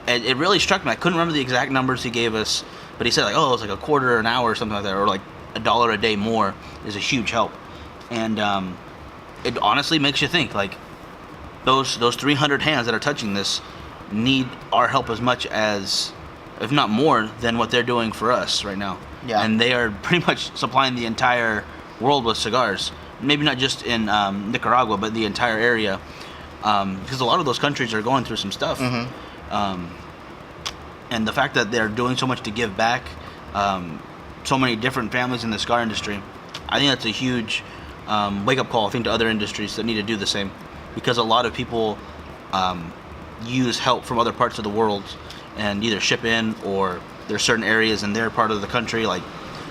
it really struck me. I couldn't remember the exact numbers he gave us, but he said like, oh, it's like a quarter an hour or something like that, or like $1 a day more is a huge help. And it honestly makes you think, like, those 300 hands that are touching this need our help as much as, if not more, than what they're doing for us right now. Yeah. And they are pretty much supplying the entire world with cigars. Maybe not just in Nicaragua, but the entire area. Because a lot of those countries are going through some stuff. And the fact that they're doing so much to give back, so many different families in the cigar industry, I think that's a huge wake-up call, I think, to other industries that need to do the same. Because a lot of people use help from other parts of the world and either ship in, or there's certain areas in their part of the country, like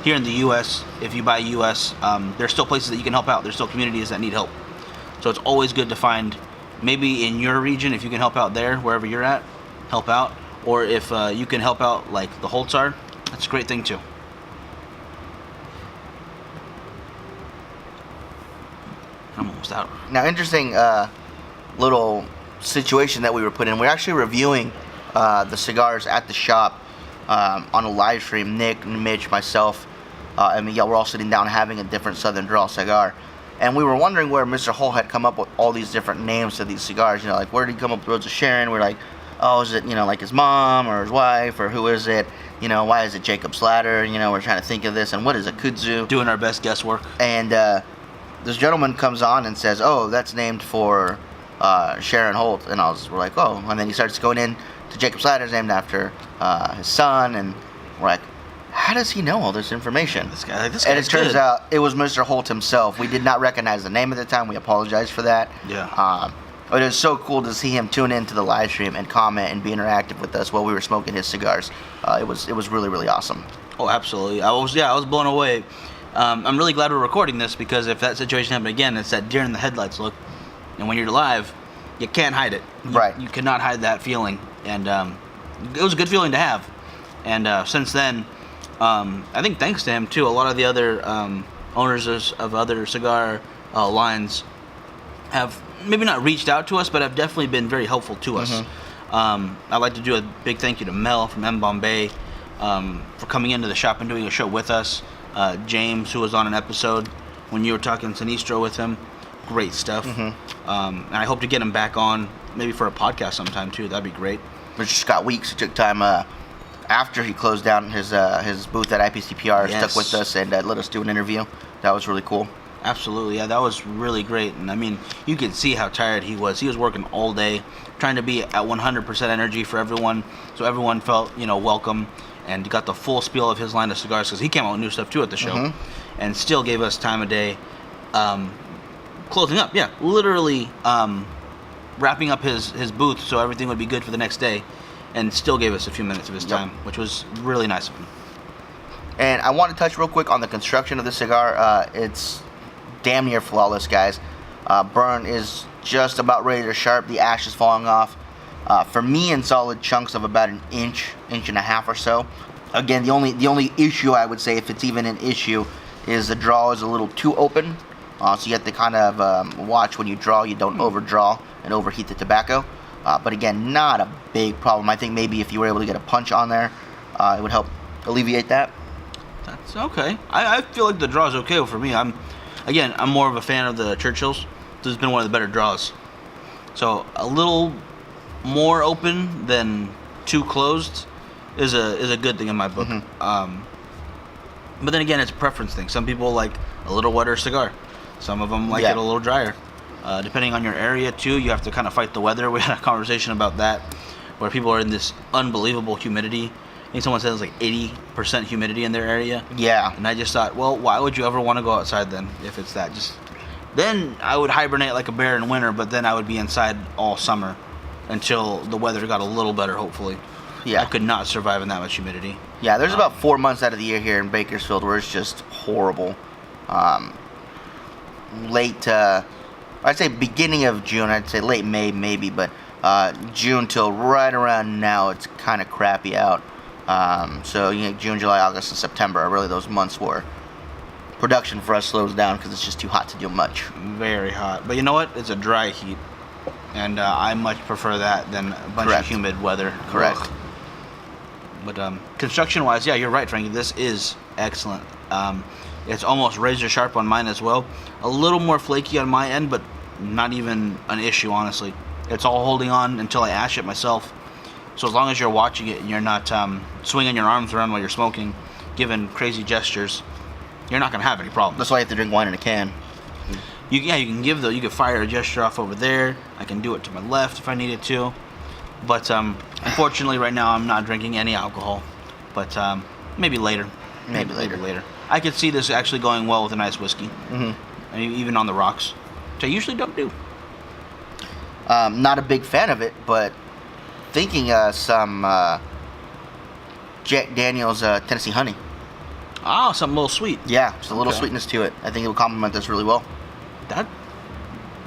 here in the U.S., if you buy U.S., there's still places that you can help out. There's still communities that need help. So it's always good to find, maybe in your region, if you can help out there, wherever you're at, help out. Or if you can help out like the Holtzar, that's a great thing too. I'm almost out. Now, interesting little situation that we were put in. We're actually reviewing the cigars at the shop on a live stream. Nick, Mitch, myself, and Miguel were all sitting down having a different Southern Draw cigar. And we were wondering where Mr. Hull had come up with all these different names to these cigars. Like, where did he come up with Roads of Sharon? We're like, oh, is it, like his mom or his wife, or who is it? Why is it Jacob's Ladder? We're trying to think of this. And what is a kudzu? Doing our best guesswork. And this gentleman comes on and says, oh, that's named for Sharon Holt. And we're like, oh. And then he starts going in to Jacob's Ladder, named after his son. And we're like, how does he know all this information? This guy, and it turns out it was Mr. Holt himself. We did not recognize the name at the time. We apologize for that. Yeah. But it was so cool to see him tune into the live stream and comment and be interactive with us while we were smoking his cigars. It was really, really awesome. Oh, absolutely. I was blown away. I'm really glad we're recording this, because if that situation happened again, it's that deer in the headlights look. And when you're live, you can't hide it. Right. You cannot hide that feeling. And it was a good feeling to have. And since then, I think thanks to him too, a lot of the other owners of other cigar lines have maybe not reached out to us, but have definitely been very helpful to us. I'd like to do a big thank you to Mel from M. Bombay for coming into the shop and doing a show with us. James, who was on an episode when you were talking Sinistro with him. Great stuff. And I hope to get him back on maybe for a podcast sometime too. That'd be great. Mr. Scott Weeks, who took time after he closed down his booth at IPCPR, stuck with us and let us do an interview. That was really cool. Absolutely, yeah, that was really great. And I mean, you could see how tired he was. He was working all day, trying to be at 100% energy for everyone, so everyone felt, welcome, and got the full spiel of his line of cigars, because he came out with new stuff too at the show, and still gave us time of day. Closing up, yeah, literally wrapping up his booth so everything would be good for the next day, and still gave us a few minutes of his time, which was really nice of him. And I want to touch real quick on the construction of the cigar. It's damn near flawless, guys. Burn is just about ready to sharp. The ash is falling off. For me, in solid chunks of about an inch and a half or so. Again, the only issue, I would say, if it's even an issue, is the draw is a little too open. So you have to kind of watch when you draw, you don't overdraw and overheat the tobacco. But again, not a big problem. I think maybe if you were able to get a punch on there, it would help alleviate that. That's okay. I feel like the draw is okay for me. I'm more of a fan of the Churchills. This has been one of the better draws. So a little more open than too closed is a good thing in my book. But then again, it's a preference thing. Some people like a little wetter cigar. Some of them like it a little drier. Depending on your area too, you have to kind of fight the weather. We had a conversation about that, where people are in this unbelievable humidity. I think someone said it's like 80% humidity in their area. Yeah. And I just thought, well, why would you ever want to go outside then if it's that? Then I would hibernate like a bear in winter, but then I would be inside all summer until the weather got a little better, hopefully. Yeah. I could not survive in that much humidity. Yeah, there's about 4 months out of the year here in Bakersfield where it's just horrible. I'd say beginning of June, I'd say late May maybe, but June till right around now, it's kind of crappy out. So June, July, August, and September are really those months where production for us slows down because it's just too hot to do much. Very hot. But you know what? It's a dry heat. And I much prefer that than a bunch of humid weather. Correct. Ugh. But construction-wise, yeah, you're right, Frankie. This is excellent. It's almost razor sharp on mine as well. A little more flaky on my end, but not even an issue, honestly. It's all holding on until I ash it myself. So as long as you're watching it and you're not swinging your arms around while you're smoking, giving crazy gestures, you're not going to have any problems. That's why you have to drink wine in a can. You can fire a gesture off over there. I can do it to my left if I needed to. But unfortunately, right now I'm not drinking any alcohol. But maybe later. Maybe later. I could see this actually going well with a nice whiskey. Mm-hmm. Even on the rocks, which I usually don't do. Not a big fan of it, but thinking some Jack Daniel's Tennessee Honey. Ah, something a little sweet. Yeah, just a little sweetness to it. I think it will complement this really well.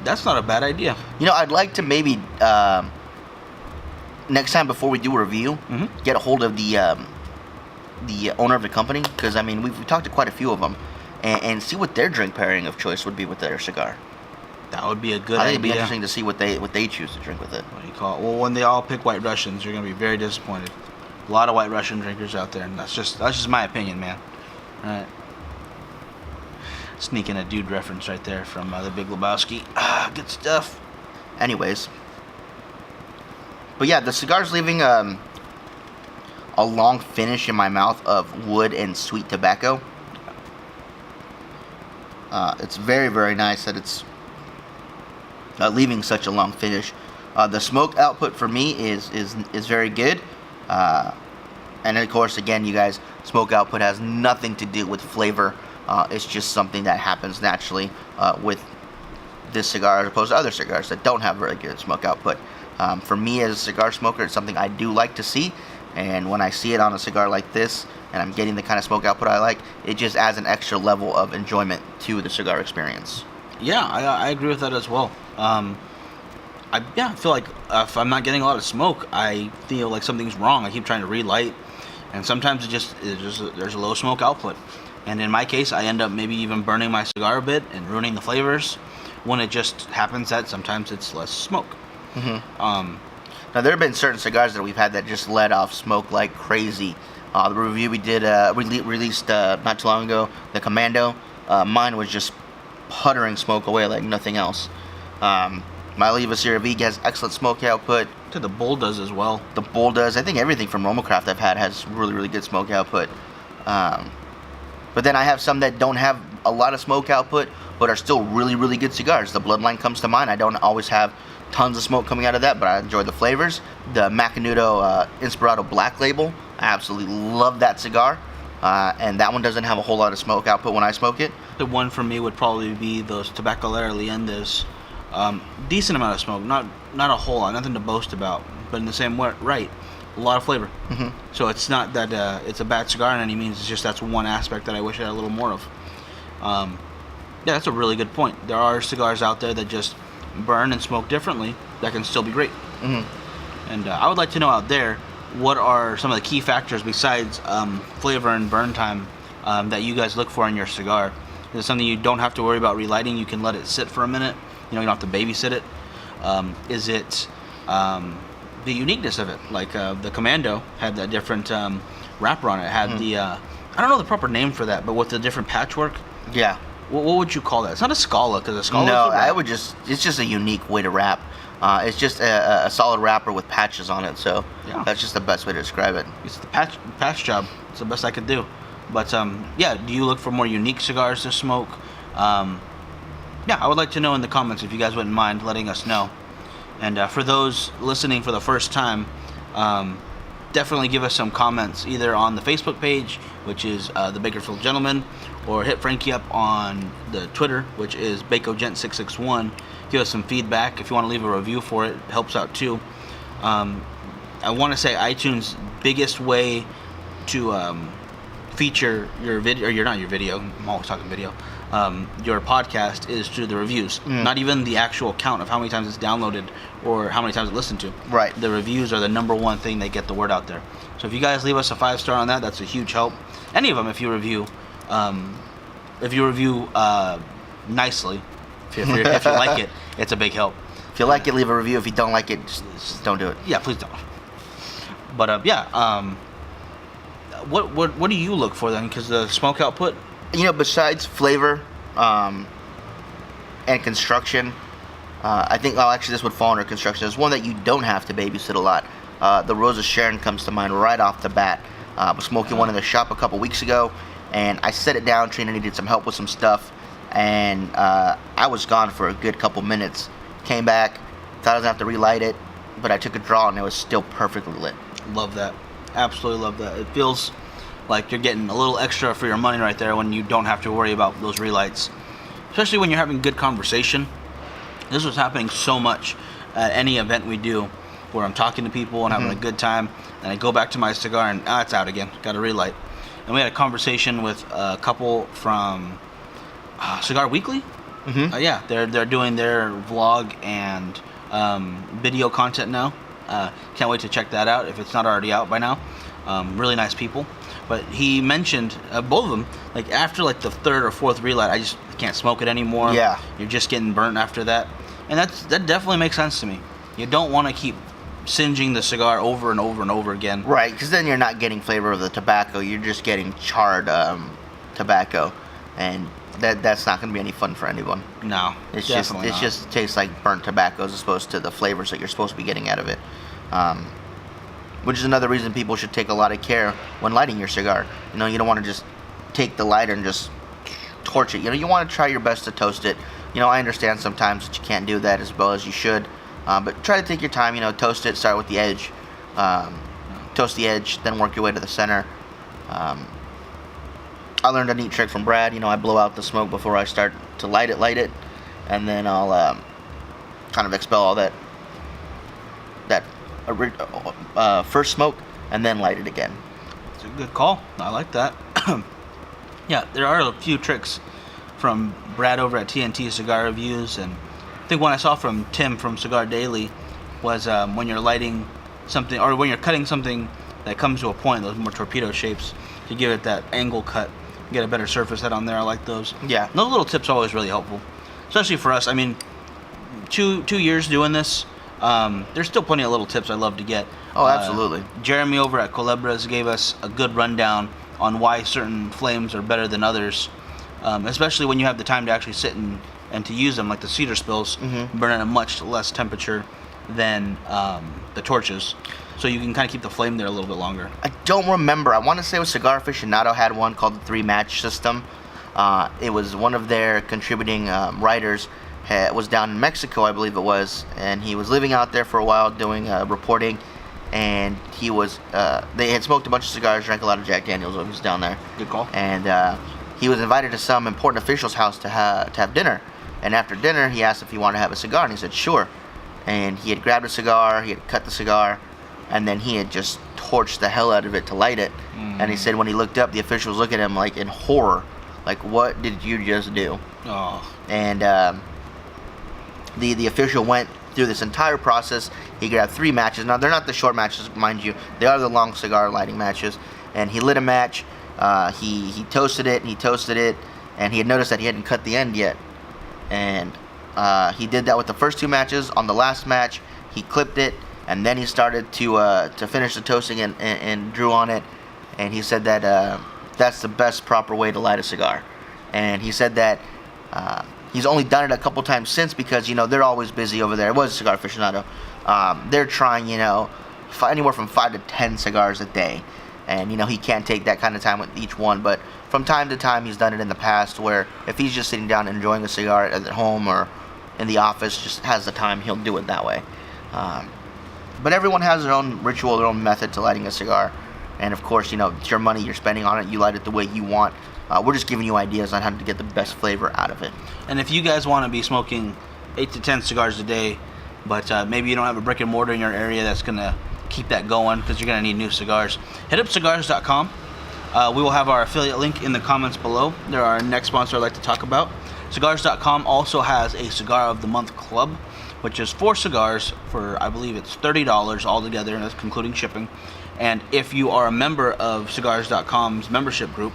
That's not a bad idea. You know, I'd like to maybe next time before we do a review, get a hold of the owner of the company, because I mean we've talked to quite a few of them, and see what their drink pairing of choice would be with their cigar. That would be a good idea. I think it'd be interesting to see what they choose to drink with it. What do you call it? Well, when they all pick White Russians, you're gonna be very disappointed. A lot of White Russian drinkers out there, and that's just my opinion, man. All right. Sneaking a dude reference right there from The Big Lebowski. Good stuff. Anyways, but yeah, the cigar's leaving a long finish in my mouth of wood and sweet tobacco. It's very, very nice that it's leaving such a long finish. The smoke output for me is very good. And of course, again, you guys, smoke output has nothing to do with flavor. It's just something that happens naturally with this cigar as opposed to other cigars that don't have very good smoke output. For me as a cigar smoker, it's something I do like to see. And when I see it on a cigar like this, and I'm getting the kind of smoke output I like, it just adds an extra level of enjoyment to the cigar experience. Yeah, I agree with that as well. I feel like if I'm not getting a lot of smoke, I feel like something's wrong. I keep trying to relight, and sometimes there's a low smoke output. And in my case, I end up maybe even burning my cigar a bit and ruining the flavors. When it just happens that sometimes it's less smoke. Now there have been certain cigars that we've had that just let off smoke like crazy. The review we did released not too long ago, the Commando. Mine was just puttering smoke away like nothing else. My Oliva Sierra V has excellent smoke output. The Bull does as well. The Bull does. I think everything from Romacraft I've had has really, really good smoke output. But then I have some that don't have a lot of smoke output, but are still really, really good cigars. The Bloodline comes to mind. I don't always have tons of smoke coming out of that, but I enjoy the flavors. The Macanudo Inspirado Black Label, I absolutely love that cigar. And that one doesn't have a whole lot of smoke output when I smoke it. The one for me would probably be those Tabacalera Leyendes. Decent amount of smoke, not a whole lot, nothing to boast about, but in the same way, right, a lot of flavor. So it's not that it's a bad cigar in any means. It's just that's one aspect that I wish I had a little more of. Yeah, that's a really good point. There are cigars out there that just burn and smoke differently that can still be great. And I would like to know out there, what are some of the key factors besides flavor and burn time that you guys look for in your cigar? Is it something you don't have to worry about relighting? You can let it sit for a minute. You don't have to babysit it. Is it the uniqueness of it? Like the Commando had that different wrapper on it. It had the I don't know the proper name for that, but with the different patchwork. Yeah. What would you call that? It's not a Scala, because a Scala. No, it's just a unique way to wrap. It's just a solid wrapper with patches on it. So that's just the best way to describe it. It's the patch job. It's the best I could do. But yeah, do you look for more unique cigars to smoke? Yeah, I would like to know in the comments if you guys wouldn't mind letting us know. And for those listening for the first time, definitely give us some comments either on the Facebook page, which is the Bakersfield Gentleman, or hit Frankie up on the Twitter, which is BacoGent661. Give us some feedback. If you want to leave a review for it, it helps out too. I want to say iTunes' biggest way to feature your video, or not your video, I'm always talking video, your podcast is through the reviews. Not even the actual count of how many times it's downloaded or how many times it's listened to. Right. The reviews are the number one thing that get the word out there. So if you guys leave us a 5-star on that, that's a huge help. Any of them, if you review, if you review nicely, if you like it, it's a big help. If you like it, leave a review. If you don't like it, just don't do it. Yeah, please don't. But what do you look for then? Because the smoke output. Besides flavor and construction, I think, actually this would fall under construction. There's one that you don't have to babysit a lot. The Rose of Sharon comes to mind right off the bat. I was smoking one in the shop a couple weeks ago, and I set it down. Trina needed some help with some stuff, and I was gone for a good couple minutes. Came back, thought I was going to have to relight it, but I took a draw, and it was still perfectly lit. Love that. Absolutely love that. It feels like you're getting a little extra for your money right there when you don't have to worry about those relights. Especially when you're having good conversation. This was happening so much at any event we do, where I'm talking to people and having a good time, and I go back to my cigar and it's out again. Got to relight. And we had a conversation with a couple from Cigar Weekly. Yeah, they're doing their vlog and video content now. Can't wait to check that out if it's not already out by now. Really nice people. But he mentioned both of them, like after like the third or fourth relight, I just can't smoke it anymore. Yeah. You're just getting burnt after that. And that definitely makes sense to me. You don't want to keep singeing the cigar over and over and over again. Right, because then you're not getting flavor of the tobacco. You're just getting charred tobacco. And that's not going to be any fun for anyone. No, it just tastes like burnt tobacco as opposed to the flavors that you're supposed to be getting out of it. Which is another reason people should take a lot of care when lighting your cigar. You don't want to just take the lighter and just torch it. You want to try your best to toast it. I understand sometimes that you can't do that as well as you should, but try to take your time. Toast it. Start with the edge. Toast the edge, then work your way to the center. I learned a neat trick from Brad. I blow out the smoke before I start to light it, and then I'll kind of expel all that first smoke, and then light it again. It's a good call. I like that. Yeah, there are a few tricks from Brad over at TNT Cigar Reviews, and I think one I saw from Tim from Cigar Daily was when you're lighting something, or when you're cutting something that comes to a point, those more torpedo shapes, to give it that angle cut, get a better surface head on there. I like those. Yeah. Those little tips are always really helpful, especially for us. I mean, 2 years doing this, there's still plenty of little tips I love to get. Oh, absolutely. Jeremy over at Culebras gave us a good rundown on why certain flames are better than others, especially when you have the time to actually sit and to use them, like the cedar spills burn at a much less temperature than the torches, so you can kind of keep the flame there a little bit longer. I don't remember. I want to say it was Cigar Aficionado had one called the 3-match system. It was one of their contributing writers. Was down in Mexico, I believe it was, and he was living out there for a while doing reporting, and he was they had smoked a bunch of cigars, drank a lot of Jack Daniels while he was down there. Good call. And he was invited to some important official's house to have dinner, and after dinner he asked if he wanted to have a cigar, and he said sure. And he had grabbed a cigar, he had cut the cigar, and then he had just torched the hell out of it to light it. And he said when he looked up, the officials looked at him like in horror, like, what did you just do? Oh. And the official went through this entire process. He grabbed 3 matches. Now, they're not the short matches, mind you. They are the long cigar lighting matches. And he lit a match. He toasted it, and he toasted it. And he had noticed that he hadn't cut the end yet. And he did that with the first 2 matches. On the last match, he clipped it. And then he started to finish the toasting and drew on it. And he said that that's the best proper way to light a cigar. And he said that he's only done it a couple times since because, they're always busy over there. It was Cigar Aficionado. They're trying, anywhere from 5 to 10 cigars a day. And, he can't take that kind of time with each one. But from time to time, he's done it in the past where if he's just sitting down and enjoying a cigar at home or in the office, just has the time, he'll do it that way. But everyone has their own ritual, their own method to lighting a cigar. And, of course, it's your money, you're spending on it. You light it the way you want. We're just giving you ideas on how to get the best flavor out of it. And if you guys want to be smoking 8 to 10 cigars a day, but maybe you don't have a brick and mortar in your area that's going to keep that going because you're going to need new cigars, hit up Cigars.com. We will have our affiliate link in the comments below. They're our next sponsor I'd like to talk about. Cigars.com also has a Cigar of the Month club, which is 4 cigars for, I believe it's $30 altogether, and that's including shipping. And if you are a member of Cigars.com's membership group,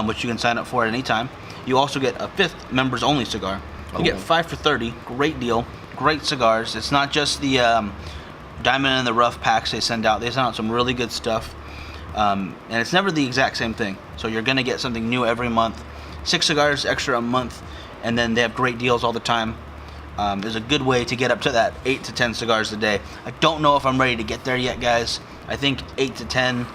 which you can sign up for at any time. You also get a 5th members-only cigar. You get 5 for $30. Great deal. Great cigars. It's not just the diamond in the rough packs they send out. They send out some really good stuff. And it's never the exact same thing. So you're going to get something new every month. 6 cigars extra a month. And then they have great deals all the time. There's a good way to get up to that 8 to 10 cigars a day. I don't know if I'm ready to get there yet, guys. I think 8 to 10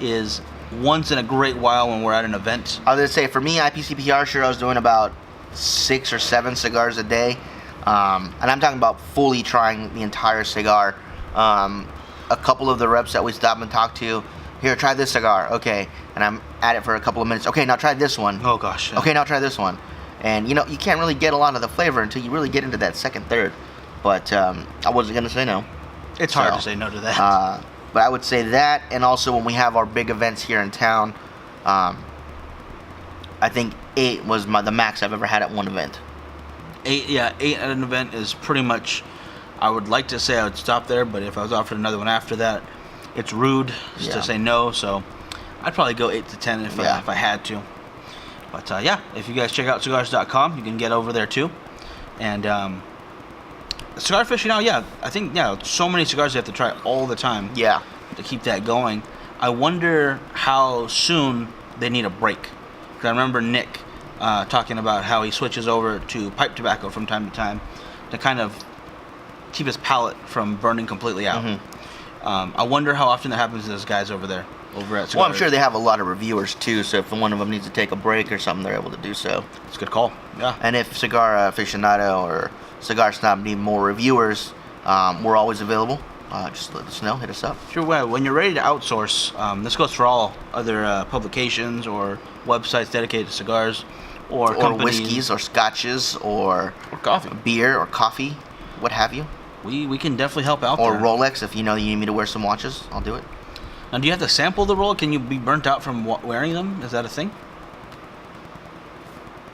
is once in a great while when we're at an event. I was going to say, for me, IPCPR, sure, I was doing about 6 or 7 cigars a day. And I'm talking about fully trying the entire cigar. A couple of the reps that we stop and talk to, here, try this cigar. Okay. And I'm at it for a couple of minutes. Okay, now try this one. Oh, gosh. Yeah. Okay, now try this one. And, you know, you can't really get a lot of the flavor until you really get into that second, third. But I wasn't going to say no. It's hard to say no to that. But I would say that, and also when we have our big events here in town, I think 8 was the max I've ever had at one event. 8 at an event is pretty much, I would like to say I would stop there, but if I was offered another one after that, it's rude to say no, so I'd probably go 8 to 10 if I had to. But if you guys check out cigars.com, you can get over there too. And Cigar Aficionado, I think, so many cigars you have to try all the time. Yeah. To keep that going. I wonder how soon they need a break. Because I remember Nick talking about how he switches over to pipe tobacco from time to time to kind of keep his palate from burning completely out. Mm-hmm. I wonder how often that happens to those guys over there. Over at Cigars. Well, I'm sure they have a lot of reviewers too, so if one of them needs to take a break or something, they're able to do so. It's a good call. Yeah. And if Cigar Aficionado or Cigar Snob need more reviewers, we're always available. Just let us know. Hit us up. Sure. Well, when you're ready to outsource, this goes for all other publications or websites dedicated to cigars, or companies, whiskeys, or scotches, or coffee, beer, or coffee, what have you. We can definitely help out. Or there. Rolex, if you know you need me to wear some watches, I'll do it. Now, do you have to sample the roll? Can you be burnt out from wearing them? Is that a thing?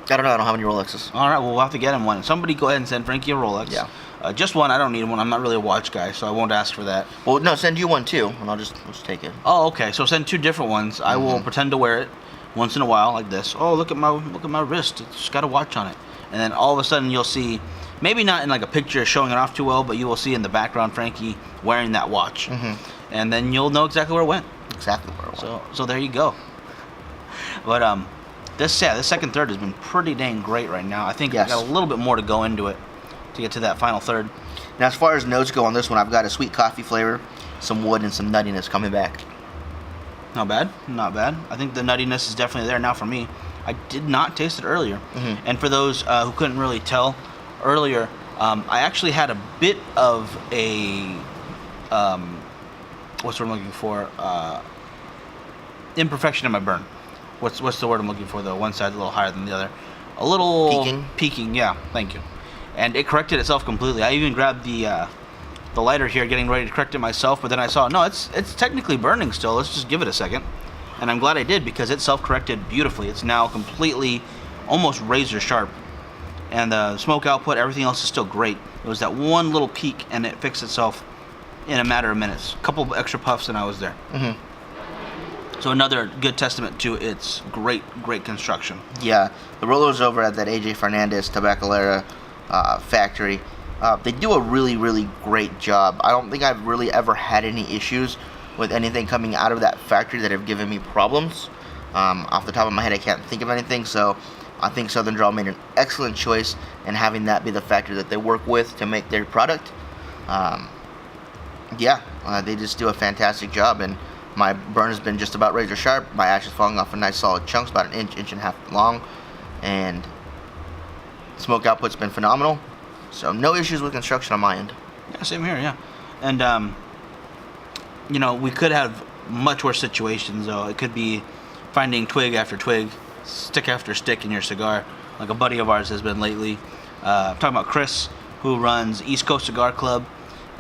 I don't know. I don't have any Rolexes. All right, well, we'll have to get him one. Somebody go ahead and send Frankie a Rolex. Yeah. Just one. I don't need one. I'm not really a watch guy, so I won't ask for that. Well, no, send you one too, and I'll just take it. Oh, okay. So send 2 different ones. I will pretend to wear it once in a while, like this. Oh, look at my wrist. It's got a watch on it. And then all of a sudden you'll see, maybe not in like a picture showing it off too well, but you will see in the background Frankie wearing that watch. Mm-hmm. And then you'll know exactly where it went. Exactly where it went. So there you go. But this second third has been pretty dang great right now. I think I got a little bit more to go into it to get to that final third. Now, as far as notes go on this one, I've got a sweet coffee flavor, some wood, and some nuttiness coming back. Not bad. Not bad. I think the nuttiness is definitely there now for me. I did not taste it earlier. Mm-hmm. And for those who couldn't really tell earlier, I actually had a bit of a what's the word I'm looking for? Imperfection in my burn. What's the word I'm looking for though? One side's a little higher than the other. A little peaking. Yeah, thank you. And it corrected itself completely. I even grabbed the lighter here, getting ready to correct it myself, but then I saw no, it's technically burning still. Let's just give it a second. And I'm glad I did because it self-corrected beautifully. It's now completely, almost razor sharp. And the smoke output, everything else is still great. It was that one little peak, and it fixed itself in a matter of minutes. A couple of extra puffs, and I was there. Mm-hmm. So another good testament to its great construction. Yeah, the rollers over at that AJ Fernandez Tabacalera factory, they do a really, really great job. I don't think I've really ever had any issues with anything coming out of that factory that have given me problems. Off the top of my head, I can't think of anything, so I think Southern Draw made an excellent choice in having that be the factory that they work with to make their product. They just do a fantastic job, and my burn has been just about razor sharp. My ash is falling off in nice solid chunks, about an inch and a half long, and smoke output's been phenomenal. So no issues with construction on my end. Yeah, same here, yeah. And we could have much worse situations though. It could be finding twig after twig, stick after stick in your cigar, like a buddy of ours has been lately. I'm talking about Chris, who runs East Coast Cigar Club.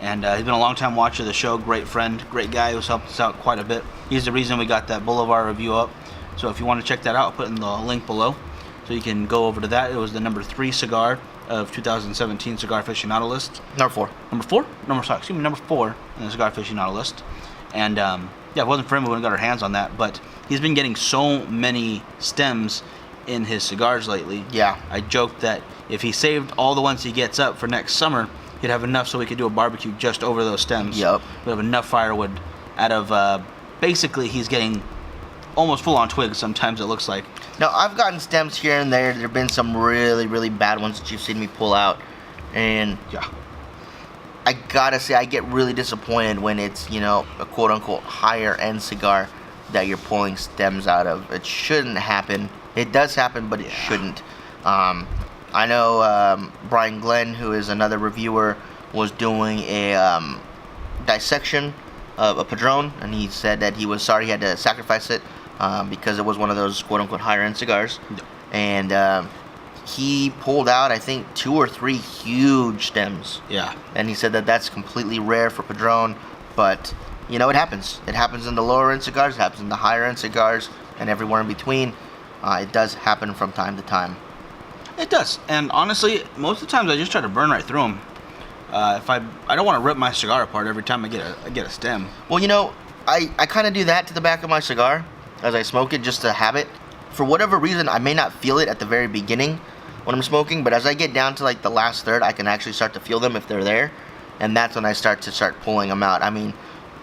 And he's been a long-time watcher of the show, great friend, great guy who's helped us out quite a bit. He's the reason we got that Boulevard review up. So if you want to check that out, I'll put in the link below. So you can go over to that. It was the number 3 cigar of 2017 Cigar Aficionado list. Number 4. Number 4 in the Cigar Aficionado list. And if it wasn't for him, we wouldn't have got our hands on that. But he's been getting so many stems in his cigars lately. Yeah. I joked that if he saved all the ones he gets up for next summer, he'd have enough so we could do a barbecue just over those stems. Yep. We'd have enough firewood out of, basically he's getting almost full-on twigs sometimes, it looks like. Now, I've gotten stems here and there. There have been some really, really bad ones that you've seen me pull out. And Yeah. I gotta say, I get really disappointed when it's, you know, a quote-unquote higher-end cigar that you're pulling stems out of. It shouldn't happen. It does happen, but it shouldn't. I know Brian Glenn, who is another reviewer, was doing a dissection of a Padron, and he said that he was sorry he had to sacrifice it because it was one of those quote-unquote higher-end cigars. Yeah. And he pulled out, I think, 2 or 3 huge stems. Yeah. And he said that that's completely rare for Padron, but, you know, it happens. It happens in the lower-end cigars, it happens in the higher-end cigars, and everywhere in between. It does happen from time to time. It does, and honestly, most of the times I just try to burn right through them. If I don't want to rip my cigar apart every time I get a stem. Well, you know, I kind of do that to the back of my cigar as I smoke it, just a habit. For whatever reason, I may not feel it at the very beginning when I'm smoking, but as I get down to like the last third, I can actually start to feel them if they're there, and that's when I start pulling them out. I mean,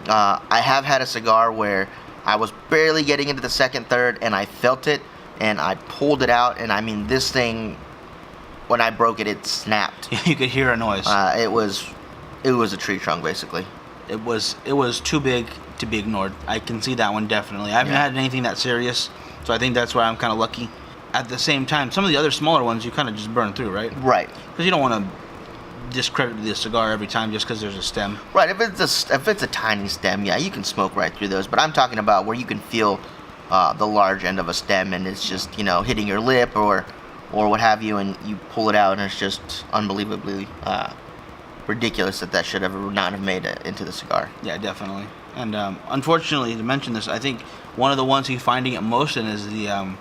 I have had a cigar where I was barely getting into the second third, and I felt it, and I pulled it out, and I mean, this thing, when I broke it, it snapped. You could hear a noise. It was a tree trunk, basically. It was too big to be ignored. I can see that one definitely. I haven't had anything that serious, so I think that's why I'm kind of lucky. At the same time, some of the other smaller ones you kind of just burn through, right? Right. Because you don't want to discredit the cigar every time just because there's a stem. Right. If it's a tiny stem, yeah, you can smoke right through those. But I'm talking about where you can feel the large end of a stem, and it's just, you know, hitting your lip or what have you, and you pull it out, and it's just unbelievably ridiculous that should ever not have made it into the cigar. Yeah, definitely. And unfortunately, to mention this, I think one of the ones he's finding it most in is the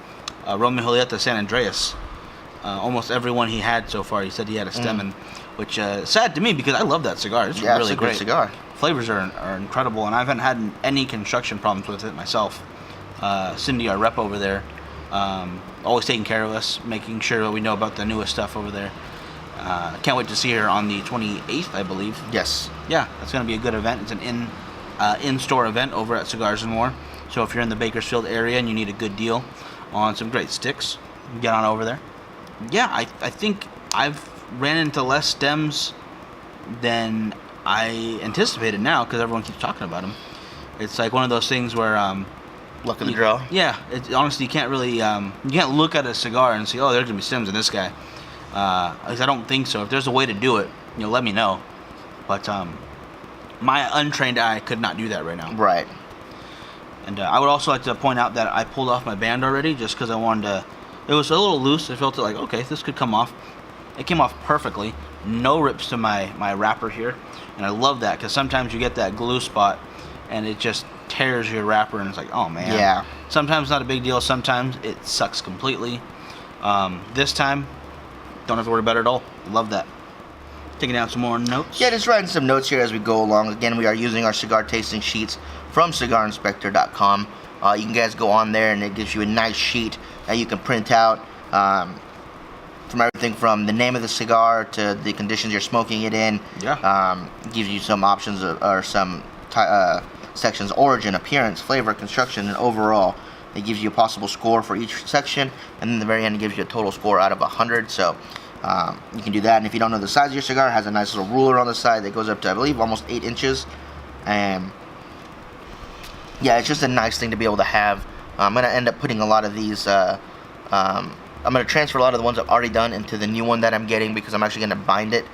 Romeo Julieta San Andreas. Almost every one he had so far, he said he had a stem in, which sad to me because I love that cigar. It's really it's a great good cigar. Flavors are incredible, and I haven't had any construction problems with it myself. Cindy, our rep over there, always taking care of us, making sure that we know about the newest stuff over there. Can't wait to see her on the 28th, I believe. Yes. Yeah, that's going to be a good event. It's an in-store event over at Cigars and More. So if you're in the Bakersfield area and you need a good deal on some great sticks, get on over there. Yeah, I think I've ran into less stems than I anticipated now because everyone keeps talking about them. It's like one of those things where luck of the draw. Yeah, honestly, you can't really you can't look at a cigar and say, oh, there's gonna be stems in this guy. At least I don't think so. If there's a way to do it, let me know. But my untrained eye could not do that right now. Right. And I would also like to point out that I pulled off my band already just because I wanted to. It was a little loose. I felt it like, okay, this could come off. It came off perfectly. No rips to my wrapper here. And I love that because sometimes you get that glue spot and it just tears your wrapper and it's like, oh man. Yeah. Sometimes not a big deal. Sometimes it sucks completely. This time, don't have to worry about it at all. Love that. Taking down some more notes. Yeah, just writing some notes here as we go along. Again, we are using our cigar tasting sheets from CigarInspector.com. You can guys go on there and it gives you a nice sheet that you can print out from everything from the name of the cigar to the conditions you're smoking it in. Yeah. Gives you some options or some sections: origin, appearance, flavor, construction, and overall. It gives you a possible score for each section, and then at the very end it gives you a total score out of 100. So you can do that. And if you don't know the size of your cigar, it has a nice little ruler on the side that goes up to, I believe, almost 8 inches. And yeah, it's just a nice thing to be able to have. I'm going to end up putting a lot of these, I'm going to transfer a lot of the ones I've already done into the new one that I'm getting because I'm actually going to bind it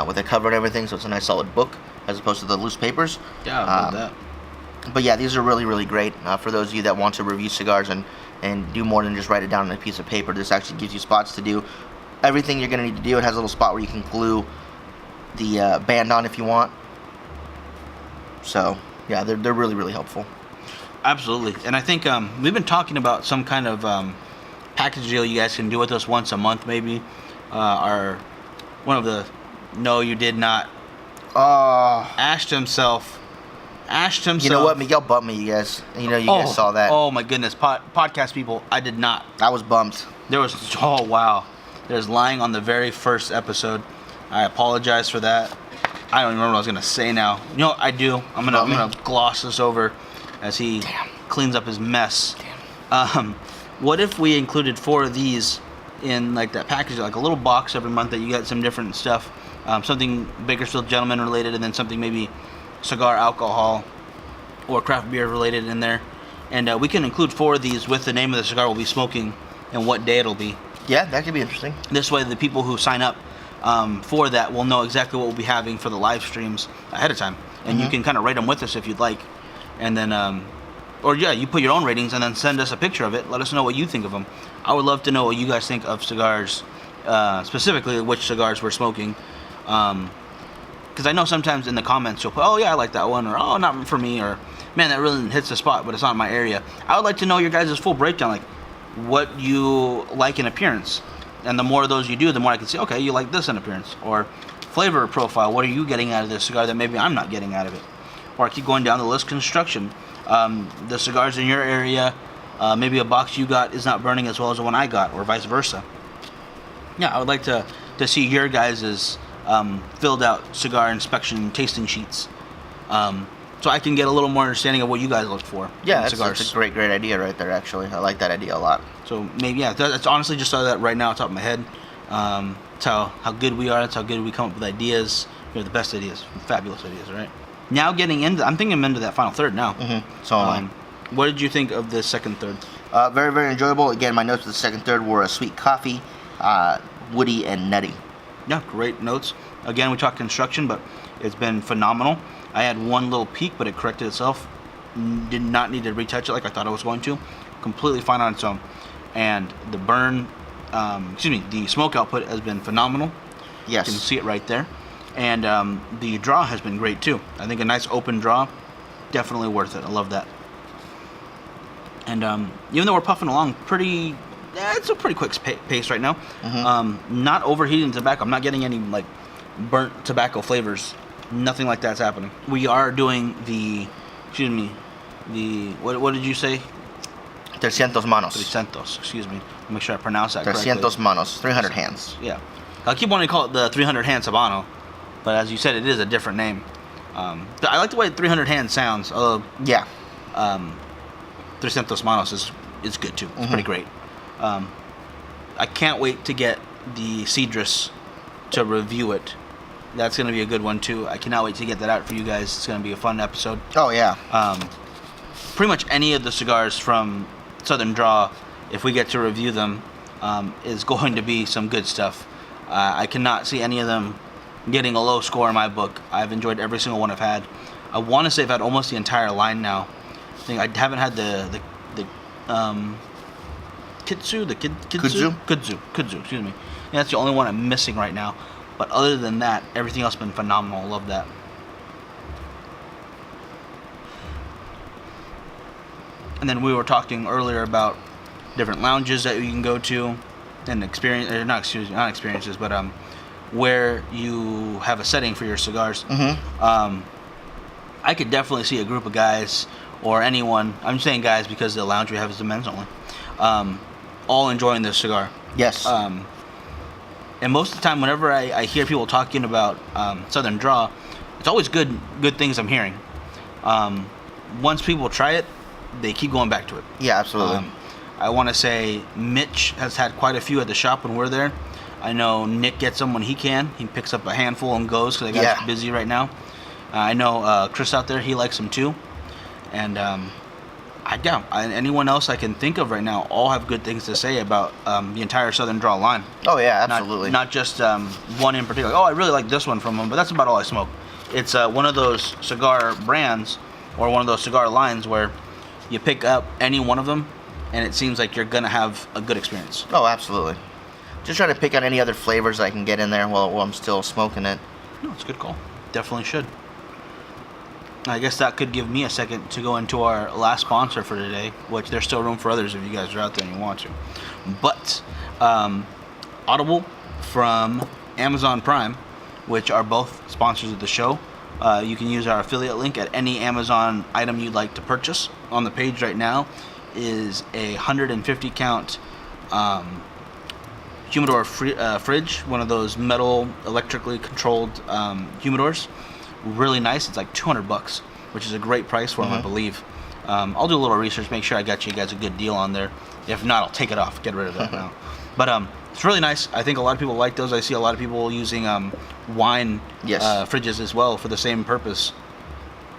with a cover and everything, so it's a nice solid book as opposed to the loose papers. Yeah, I love that. But yeah, these are really, really great for those of you that want to review cigars and do more than just write it down on a piece of paper. This actually gives you spots to do everything you're going to need to do. It has a little spot where you can glue the band on if you want. So yeah, they're really, really helpful. Absolutely. And I think we've been talking about some kind of package deal you guys can do with us once a month maybe. One of the No You Did Not Oh, Ash himself Ashed himself. You know what? Miguel bumped me, you guys. You guys saw that. Oh my goodness, podcast people, I did not. I was bumped. Oh wow, there's lying on the very first episode. I apologize for that. I don't even remember what I was gonna say now. You know what I do? I'm gonna gloss this over as he cleans up his mess. What if we included 4 of these in like that package, like a little box every month that you got some different stuff, something Bakersfield Gentleman related, and then something maybe cigar alcohol or craft beer related in there, and we can include 4 of these with the name of the cigar we'll be smoking and what day it'll be. Yeah, that could be interesting. This way the people who sign up for that will know exactly what we'll be having for the live streams ahead of time, and you can kind of rate them with us if you'd like, and then you put your own ratings and then send us a picture of it. Let us know what you think of them. I would love to know what you guys think of cigars, specifically which cigars we're smoking, because I know sometimes in the comments you'll put, oh yeah, I like that one, or oh, not for me, or man, that really hits the spot, but it's not my area. I would like to know your guys' full breakdown, like what you like in appearance, and the more of those you do, the more I can say, okay, you like this in appearance, or flavor profile, what are you getting out of this cigar that maybe I'm not getting out of it, or I keep going down the list. Construction, the cigars in your area, maybe a box you got is not burning as well as the one I got, or vice versa. Yeah, I would like to see your guys' filled out cigar inspection tasting sheets, so I can get a little more understanding of what you guys look for. Yeah, that's a great idea right there, actually. I like that idea a lot. So maybe, yeah, that's honestly just saw that right now on top of my head. That's how good we are. That's how good we come up with ideas. We have the best ideas, fabulous ideas, right? Now getting into, I'm thinking I'm into that final third now. So am I. What did you think of the second third? Very, very enjoyable. Again, my notes for the second third were a sweet coffee, woody, and nutty. Yeah, great notes. Again, we talked construction, but it's been phenomenal. I had one little peak, but it corrected itself. Did not need to retouch it like I thought I was going to. Completely fine on its own. And the the smoke output has been phenomenal. Yes. You can see it right there. And the draw has been great too. I think a nice open draw, definitely worth it. I love that. And even though we're puffing along it's a pretty quick pace right now. Not overheating tobacco. I'm not getting any like burnt tobacco flavors. Nothing like that's happening. We are doing what did you say? 300 manos. 300, excuse me. I'll make sure I pronounce that correctly. 300 manos, 300 hands. Yeah. I keep wanting to call it the 300 hand Habano, but as you said, it is a different name. I like the way 300 hand sounds. Yeah. 300 manos is good too. It's pretty great. I can't wait to get the Cedrus to review it. That's going to be a good one too. I cannot wait to get that out for you guys. It's going to be a fun episode. Oh yeah. Pretty much any of the cigars from Southern Draw, if we get to review them, is going to be some good stuff. I cannot see any of them getting a low score in my book. I've enjoyed every single one I've had. I want to say I've had almost the entire line now. I think I haven't had the Kudzu, excuse me. And that's the only one I'm missing right now. But other than that, everything else has been phenomenal. Love that. And then we were talking earlier about different lounges that you can go to and not experiences, but where you have a setting for your cigars. I could definitely see a group of guys or anyone, I'm saying guys because the lounge we have is the men's only, all enjoying this cigar. Yes. And most of the time, whenever I hear people talking about Southern Draw, it's always good things I'm hearing. Once people try it, they keep going back to it. Yeah, absolutely. I want to say Mitch has had quite a few at the shop when we're there. I know Nick gets them when he can. He picks up a handful and goes because the guy's busy right now. I know Chris out there, he likes them too. And anyone else I can think of right now all have good things to say about the entire Southern Draw line. Oh yeah, absolutely. Not just one in particular. Oh, I really like this one from them, but that's about all I smoke. It's one of those cigar brands or one of those cigar lines where you pick up any one of them and it seems like you're going to have a good experience. Oh, absolutely. Just trying to pick out any other flavors I can get in there while I'm still smoking it. No, it's a good call. Definitely should. I guess that could give me a second to go into our last sponsor for today, which there's still room for others if you guys are out there and you want to. But Audible from Amazon Prime, which are both sponsors of the show, You can use our affiliate link at any Amazon item you'd like to purchase. On the page right now is a 150 count humidor fridge, one of those metal electrically controlled humidors. Really nice. It's like $200, which is a great price for them, I believe. I'll do a little research, make sure I got you guys a good deal on there. If not, I'll take it off, get rid of that now. But it's really nice. I think a lot of people like those. I see a lot of people using wine fridges as well for the same purpose.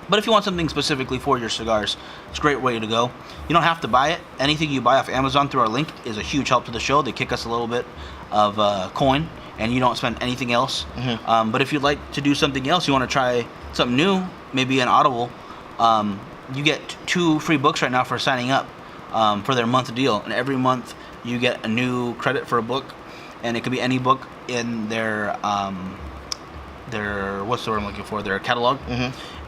But if you want something specifically for your cigars, it's a great way to go. You don't have to buy it. Anything you buy off Amazon through our link is a huge help to the show. They kick us a little bit of coin, and you don't spend anything else. But if you'd like to do something else, you want to try something new, maybe an Audible, you get 2 free books right now for signing up for their month deal. And every month you get a new credit for a book, and it could be any book in their what's the word I'm looking for? Their catalog.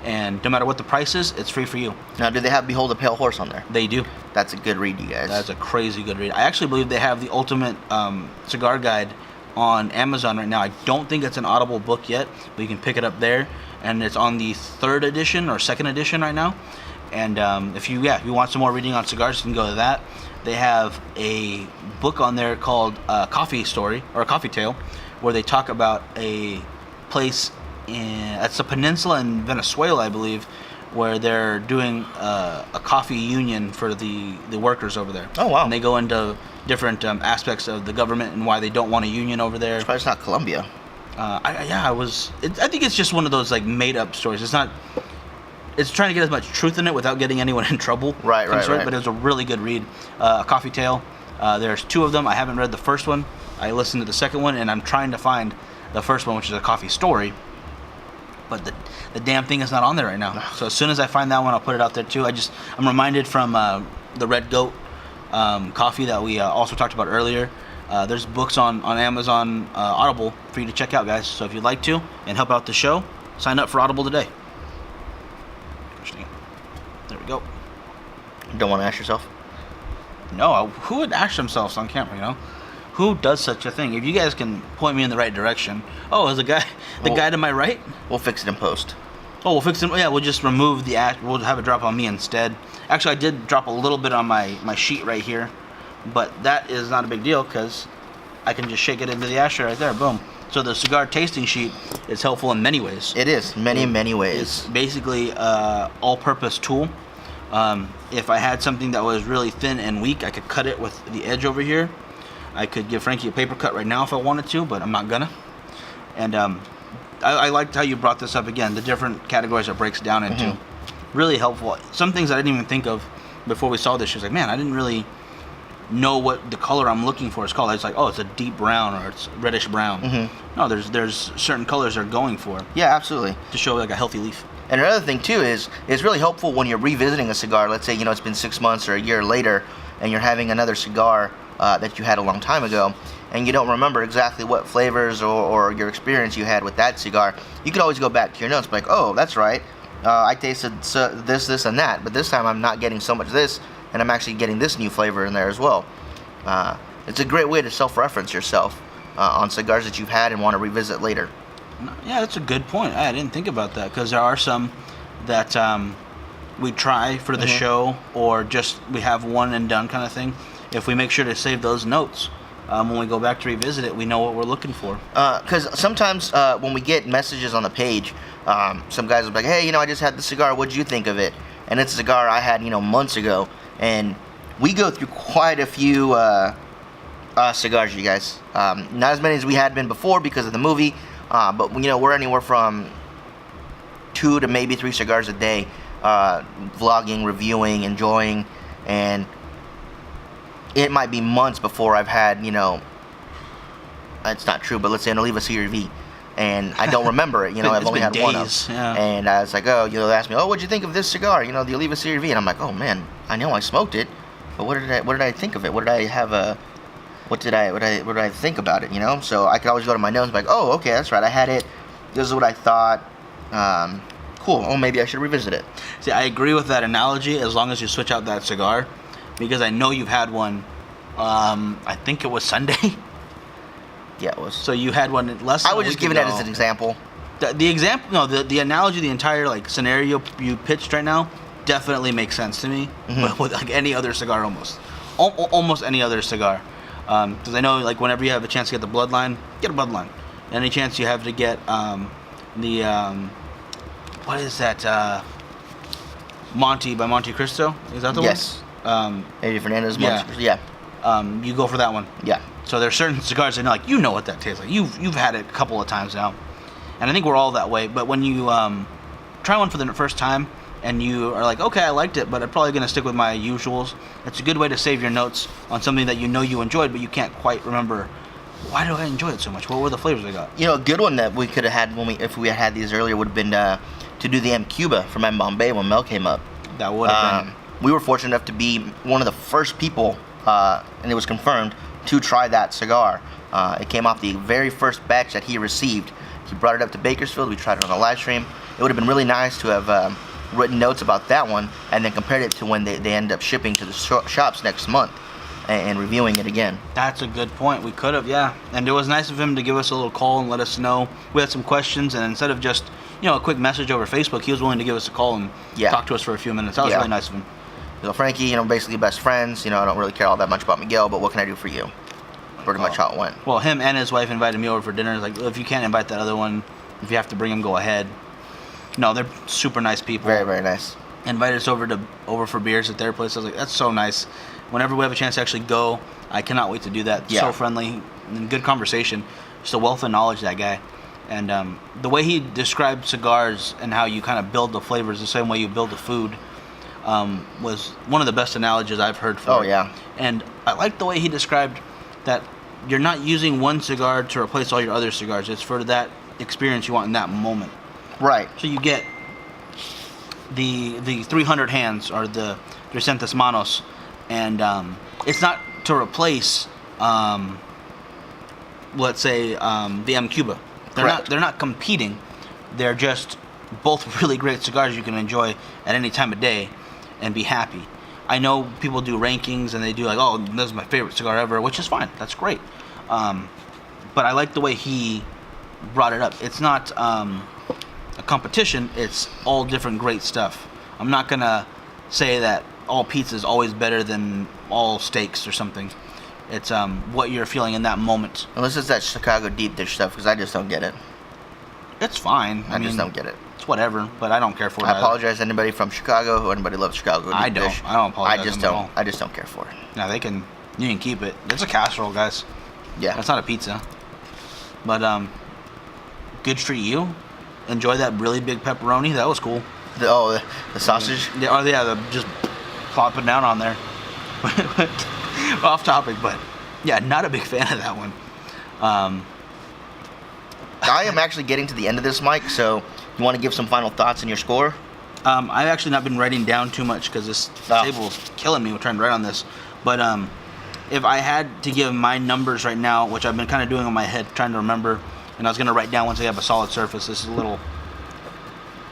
And no matter what the price is, it's free for you. Now, do they have Behold a Pale Horse on there? They do. That's a good read, you guys. That's a crazy good read. I actually believe they have the ultimate cigar guide on Amazon right now. I don't think it's an Audible book yet, but you can pick it up there. And it's on the 3rd edition or 2nd edition right now. And if you want some more reading on cigars, you can go to that. They have a book on there called Coffee Story, or a Coffee Tale, where they talk about a place it's a peninsula in Venezuela, I believe, where they're doing a coffee union for the workers over there. Oh, wow. And they go into different aspects of the government and why they don't want a union over there. It's probably it's not Colombia. I think it's just one of those like made up stories. It's trying to get as much truth in it without getting anyone in trouble. Right. But it was a really good read. A Coffee Tale. There's 2 of them. I haven't read the first one. I listened to the second one, and I'm trying to find the first one, which is A Coffee Story. But the damn thing is not on there right now. So as soon as I find that one, I'll put it out there too. I'm reminded from the Red Goat coffee that we also talked about earlier. There's books on Amazon Audible for you to check out, guys. So if you'd like to and help out the show, sign up for Audible today. There we go. You don't want to ash yourself? No, who would ash themselves on camera, you know? Who does such a thing? If you guys can point me in the right direction. Oh, is the guy to my right? We'll fix it in post. Oh, we'll fix it. Yeah, we'll just remove the ash. We'll have it drop on me instead. Actually, I did drop a little bit on my sheet right here, but that is not a big deal because I can just shake it into the ashtray right there. Boom. So the cigar tasting sheet is helpful in many ways. It is many ways. It's basically all-purpose tool. If I had something that was really thin and weak, I could cut it with the edge over here. I could give Frankie a paper cut right now if I wanted to, but I'm not gonna. And I liked how you brought this up again, the different categories it breaks down into. Really helpful. Some things I didn't even think of before we saw this. She was like, man, I didn't really know what the color I'm looking for is called. I was like, oh, it's a deep brown or it's reddish brown. No, there's certain colors they're going for. Yeah, absolutely. To show like a healthy leaf. And another thing too is it's really helpful when you're revisiting a cigar. Let's say it's been 6 months or a year later, and you're having another cigar that you had a long time ago, and you don't remember exactly what flavors or your experience you had with that cigar. You can always go back to your notes, like, oh, that's right. I tasted this, and that, but this time I'm not getting so much this, and I'm actually getting this new flavor in there as well. It's a great way to self-reference yourself on cigars that you've had and want to revisit later. Yeah, that's a good point. I didn't think about that because there are some that we try for the show or just we have one and done kind of thing. If we make sure to save those notes, when we go back to revisit it, we know what we're looking for. Because sometimes when we get messages on the page, some guys will be like, hey, I just had the cigar. What'd you think of it? And it's a cigar I had, months ago. And we go through quite a few cigars, you guys. Not as many as we had been before because of the movie. But, we're anywhere from 2 to maybe 3 cigars a day. Vlogging, reviewing, enjoying. And it might be months before I've had, it's not true, but let's say an Oliva CRV, and I don't remember it. I've only had one of. Yeah. And I was like, oh, they asked me, oh, what'd you think of this cigar? The Oliva CRV, and I'm like, oh man, I know I smoked it, but what did I think of it? What did I think about it? So I could always go to my notes and be like, oh, okay, that's right, I had it. This is what I thought. Cool. Oh, maybe I should revisit it. See, I agree with that analogy as long as you switch out that cigar. Because I know you've had one, I think it was Sunday. Yeah, it was. So you had one less than I was just giving that as an example. The example, no, the analogy, the entire like scenario you pitched right now definitely makes sense to me. But with like any other cigar, almost any other cigar, because I know like whenever you have a chance to get the Bloodline, get a Bloodline. Any chance you have to get what is that? Monte by Monte Cristo? Is that the yes. one? Eddie Fernandez. Yeah. Monte Cristo. Yeah. You go for that one. Yeah. So there's certain cigars that like you know what that tastes like. You've had it a couple of times now, and I think we're all that way. But when you try one for the first time and you are like, okay, I liked it, but I'm probably gonna stick with my usuals. It's a good way to save your notes on something that you know you enjoyed, but you can't quite remember. Why do I enjoy it so much? What were the flavors I got? You know, a good one that we could have had if we had had these earlier would have been to do the M Cuba from M Bombay when Mel came up. That would have been. We were fortunate enough to be one of the first people, and it was confirmed, to try that cigar. It came off the very first batch that he received. He brought it up to Bakersfield. We tried it on a live stream. It would have been really nice to have written notes about that one and then compared it to when they end up shipping to the shops next month and reviewing it again. That's a good point. We could have, yeah. And it was nice of him to give us a little call and let us know. We had some questions, and instead of just a quick message over Facebook, he was willing to give us a call and talk to us for a few minutes. That was really nice of him. So Frankie, basically best friends. I don't really care all that much about Miguel, but what can I do for you? Pretty much how it went. Well, him and his wife invited me over for dinner. Like, if you can't invite that other one, if you have to bring him, go ahead. No, they're super nice people. Very, very nice. Invited us over for beers at their place. I was like, that's so nice. Whenever we have a chance to actually go, I cannot wait to do that. Yeah. So friendly and good conversation. Just a wealth of knowledge, that guy. And the way he described cigars and how you kind of build the flavors the same way you build the food was one of the best analogies I've heard for it. Oh, yeah. And I like the way he described that you're not using one cigar to replace all your other cigars. It's for that experience you want in that moment. Right. So you get the 300 hands or the Recentes Manos, and it's not to replace, let's say, the M Cuba. They're not competing. They're just both really great cigars you can enjoy at any time of day and be happy. I know people do rankings and they do like, oh, this is my favorite cigar ever, which is fine. That's great. But I like the way he brought it up. It's not a competition. It's all different great stuff. I'm not going to say that all pizza is always better than all steaks or something. It's what you're feeling in that moment. Unless it's that Chicago deep dish stuff, because I just don't get it. It's fine. I just don't get it. It's whatever, but I don't care for it. I apologize to anybody from Chicago who anybody loves Chicago deep dish. I don't apologize. I just don't care for it. No, you can keep it. It's a casserole, guys. Yeah. It's not a pizza. But good for you. Enjoy that really big pepperoni. That was cool. The sausage? Just plop it down on there. Off topic, but yeah, not a big fan of that one. I am actually getting to the end of this, Mike, so you want to give some final thoughts in your score? I've actually not been writing down too much because this table is killing me with trying to write on this. But if I had to give my numbers right now, which I've been kind of doing in my head, trying to remember, and I was going to write down once I have a solid surface. This is a little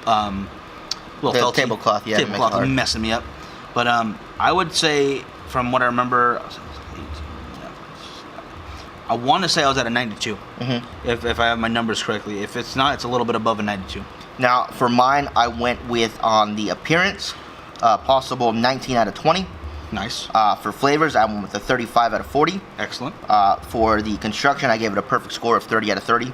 felty. Tablecloth, yeah. Tablecloth messing me up. But I would say, from what I remember, I want to say I was at a 92, if I have my numbers correctly. If it's not, it's a little bit above a 92. Now, for mine, I went with, on the appearance, possible 19 out of 20. Nice. For flavors, I went with a 35 out of 40. Excellent. For the construction, I gave it a perfect score of 30 out of 30.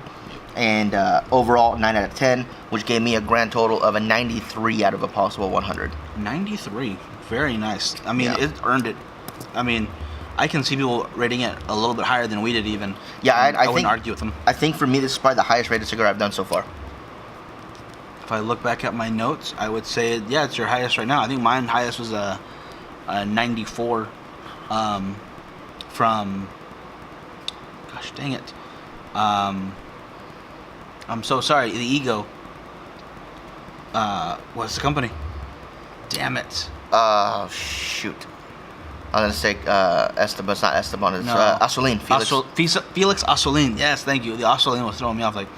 And overall, 9 out of 10, which gave me a grand total of a 93 out of a possible 100. 93. Very nice. I mean, It earned it. I mean, I can see people rating it a little bit higher than we did even. Yeah, I wouldn't argue with them. I think for me, this is probably the highest rated cigar I've done so far. If I look back at my notes, I would say, yeah, it's your highest right now. I think mine highest was a 94 from, gosh dang it. I'm so sorry, the Ego. What's the company? Damn it. Shoot. I'm going to say Esteban. It's not Esteban. It's Asolin. Felix Asolin. Yes, thank you. The Asolin was throwing me off. Like,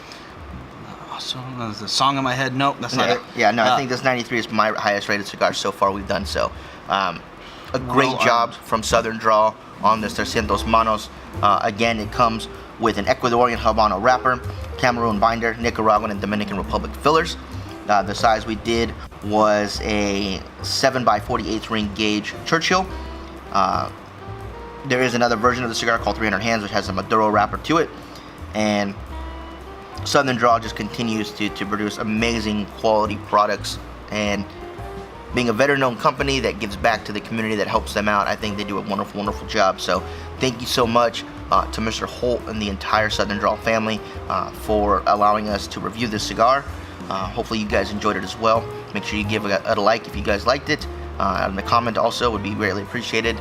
the song in my head. Nope, that's not it. Yeah, no, I think this 93 is my highest rated cigar so far we've done. So, a great job from Southern Draw on this 300 Manos. Again, it comes with an Ecuadorian Habano wrapper, Cameroon binder, Nicaraguan and Dominican Republic fillers. The size we did was a 7x48 ring gauge Churchill. There is another version of the cigar called 300 Hands, which has a Maduro wrapper to it. And Southern Draw just continues to produce amazing quality products. And being a veteran-owned company that gives back to the community that helps them out, I think they do a wonderful, wonderful job. So thank you so much to Mr. Holt and the entire Southern Draw family for allowing us to review this cigar. Hopefully you guys enjoyed it as well. Make sure you give it a like if you guys liked it. And the comment also would be greatly appreciated.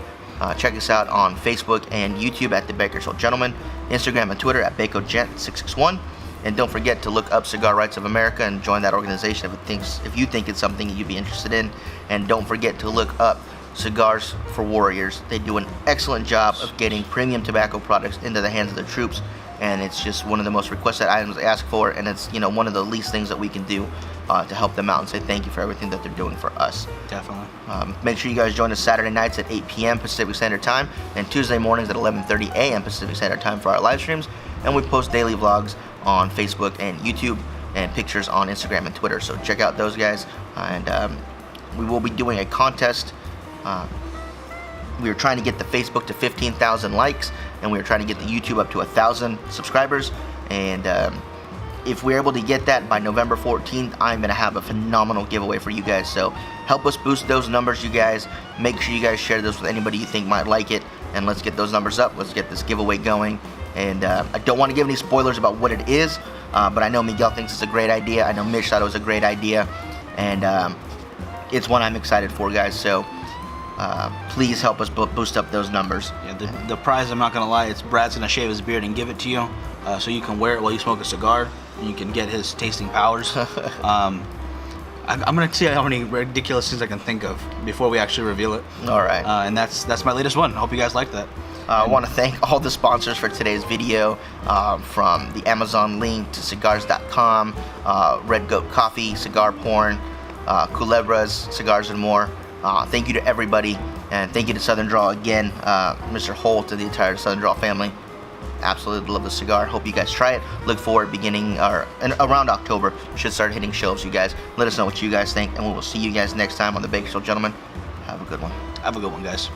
Check us out on Facebook and YouTube at the Bakersfield Gentleman, Instagram and Twitter at BacoGent661. And don't forget to look up Cigar Rights of America and join that organization if you think it's something you'd be interested in. And don't forget to look up Cigars for Warriors. They do an excellent job of getting premium tobacco products into the hands of the troops, and it's just one of the most requested items asked for, and it's, you know, one of the least things that we can do to help them out and say thank you for everything that they're doing for us. Definitely. Make sure you guys join us Saturday nights at 8 p.m. Pacific Standard Time and Tuesday mornings at 11:30 a.m. Pacific Standard Time for our live streams, and we post daily vlogs on Facebook and YouTube and pictures on Instagram and Twitter, so check out those guys. And we will be doing a contest. We are trying to get the Facebook to 15,000 likes, and we are trying to get the YouTube up to 1,000 subscribers. And if we're able to get that by November 14th, I'm going to have a phenomenal giveaway for you guys. So help us boost those numbers, you guys. Make sure you guys share this with anybody you think might like it, and let's get those numbers up. Let's get this giveaway going. And I don't want to give any spoilers about what it is, but I know Miguel thinks it's a great idea. I know Mitch thought it was a great idea, and it's one I'm excited for, guys. So please help us boost up those numbers. Yeah, the prize, I'm not gonna lie, it's Brad's gonna shave his beard and give it to you, so you can wear it while you smoke a cigar, and you can get his tasting powers. I'm gonna see how many ridiculous things I can think of before we actually reveal it. All right. And that's my latest one. I hope you guys like that. I want to thank all the sponsors for today's video, from the Amazon link to Cigars.com, Red Goat Coffee, CigarPxrn, Culebras, Cigars and more. Thank you to everybody, and thank you to Southern Draw again, Mr. Holt and the entire Southern Draw family. Absolutely love the cigar. Hope you guys try it. Look forward around October. Should start hitting shelves, you guys. Let us know what you guys think, and we will see you guys next time on the Bakersfield Gentleman. Have a good one. Have a good one, guys.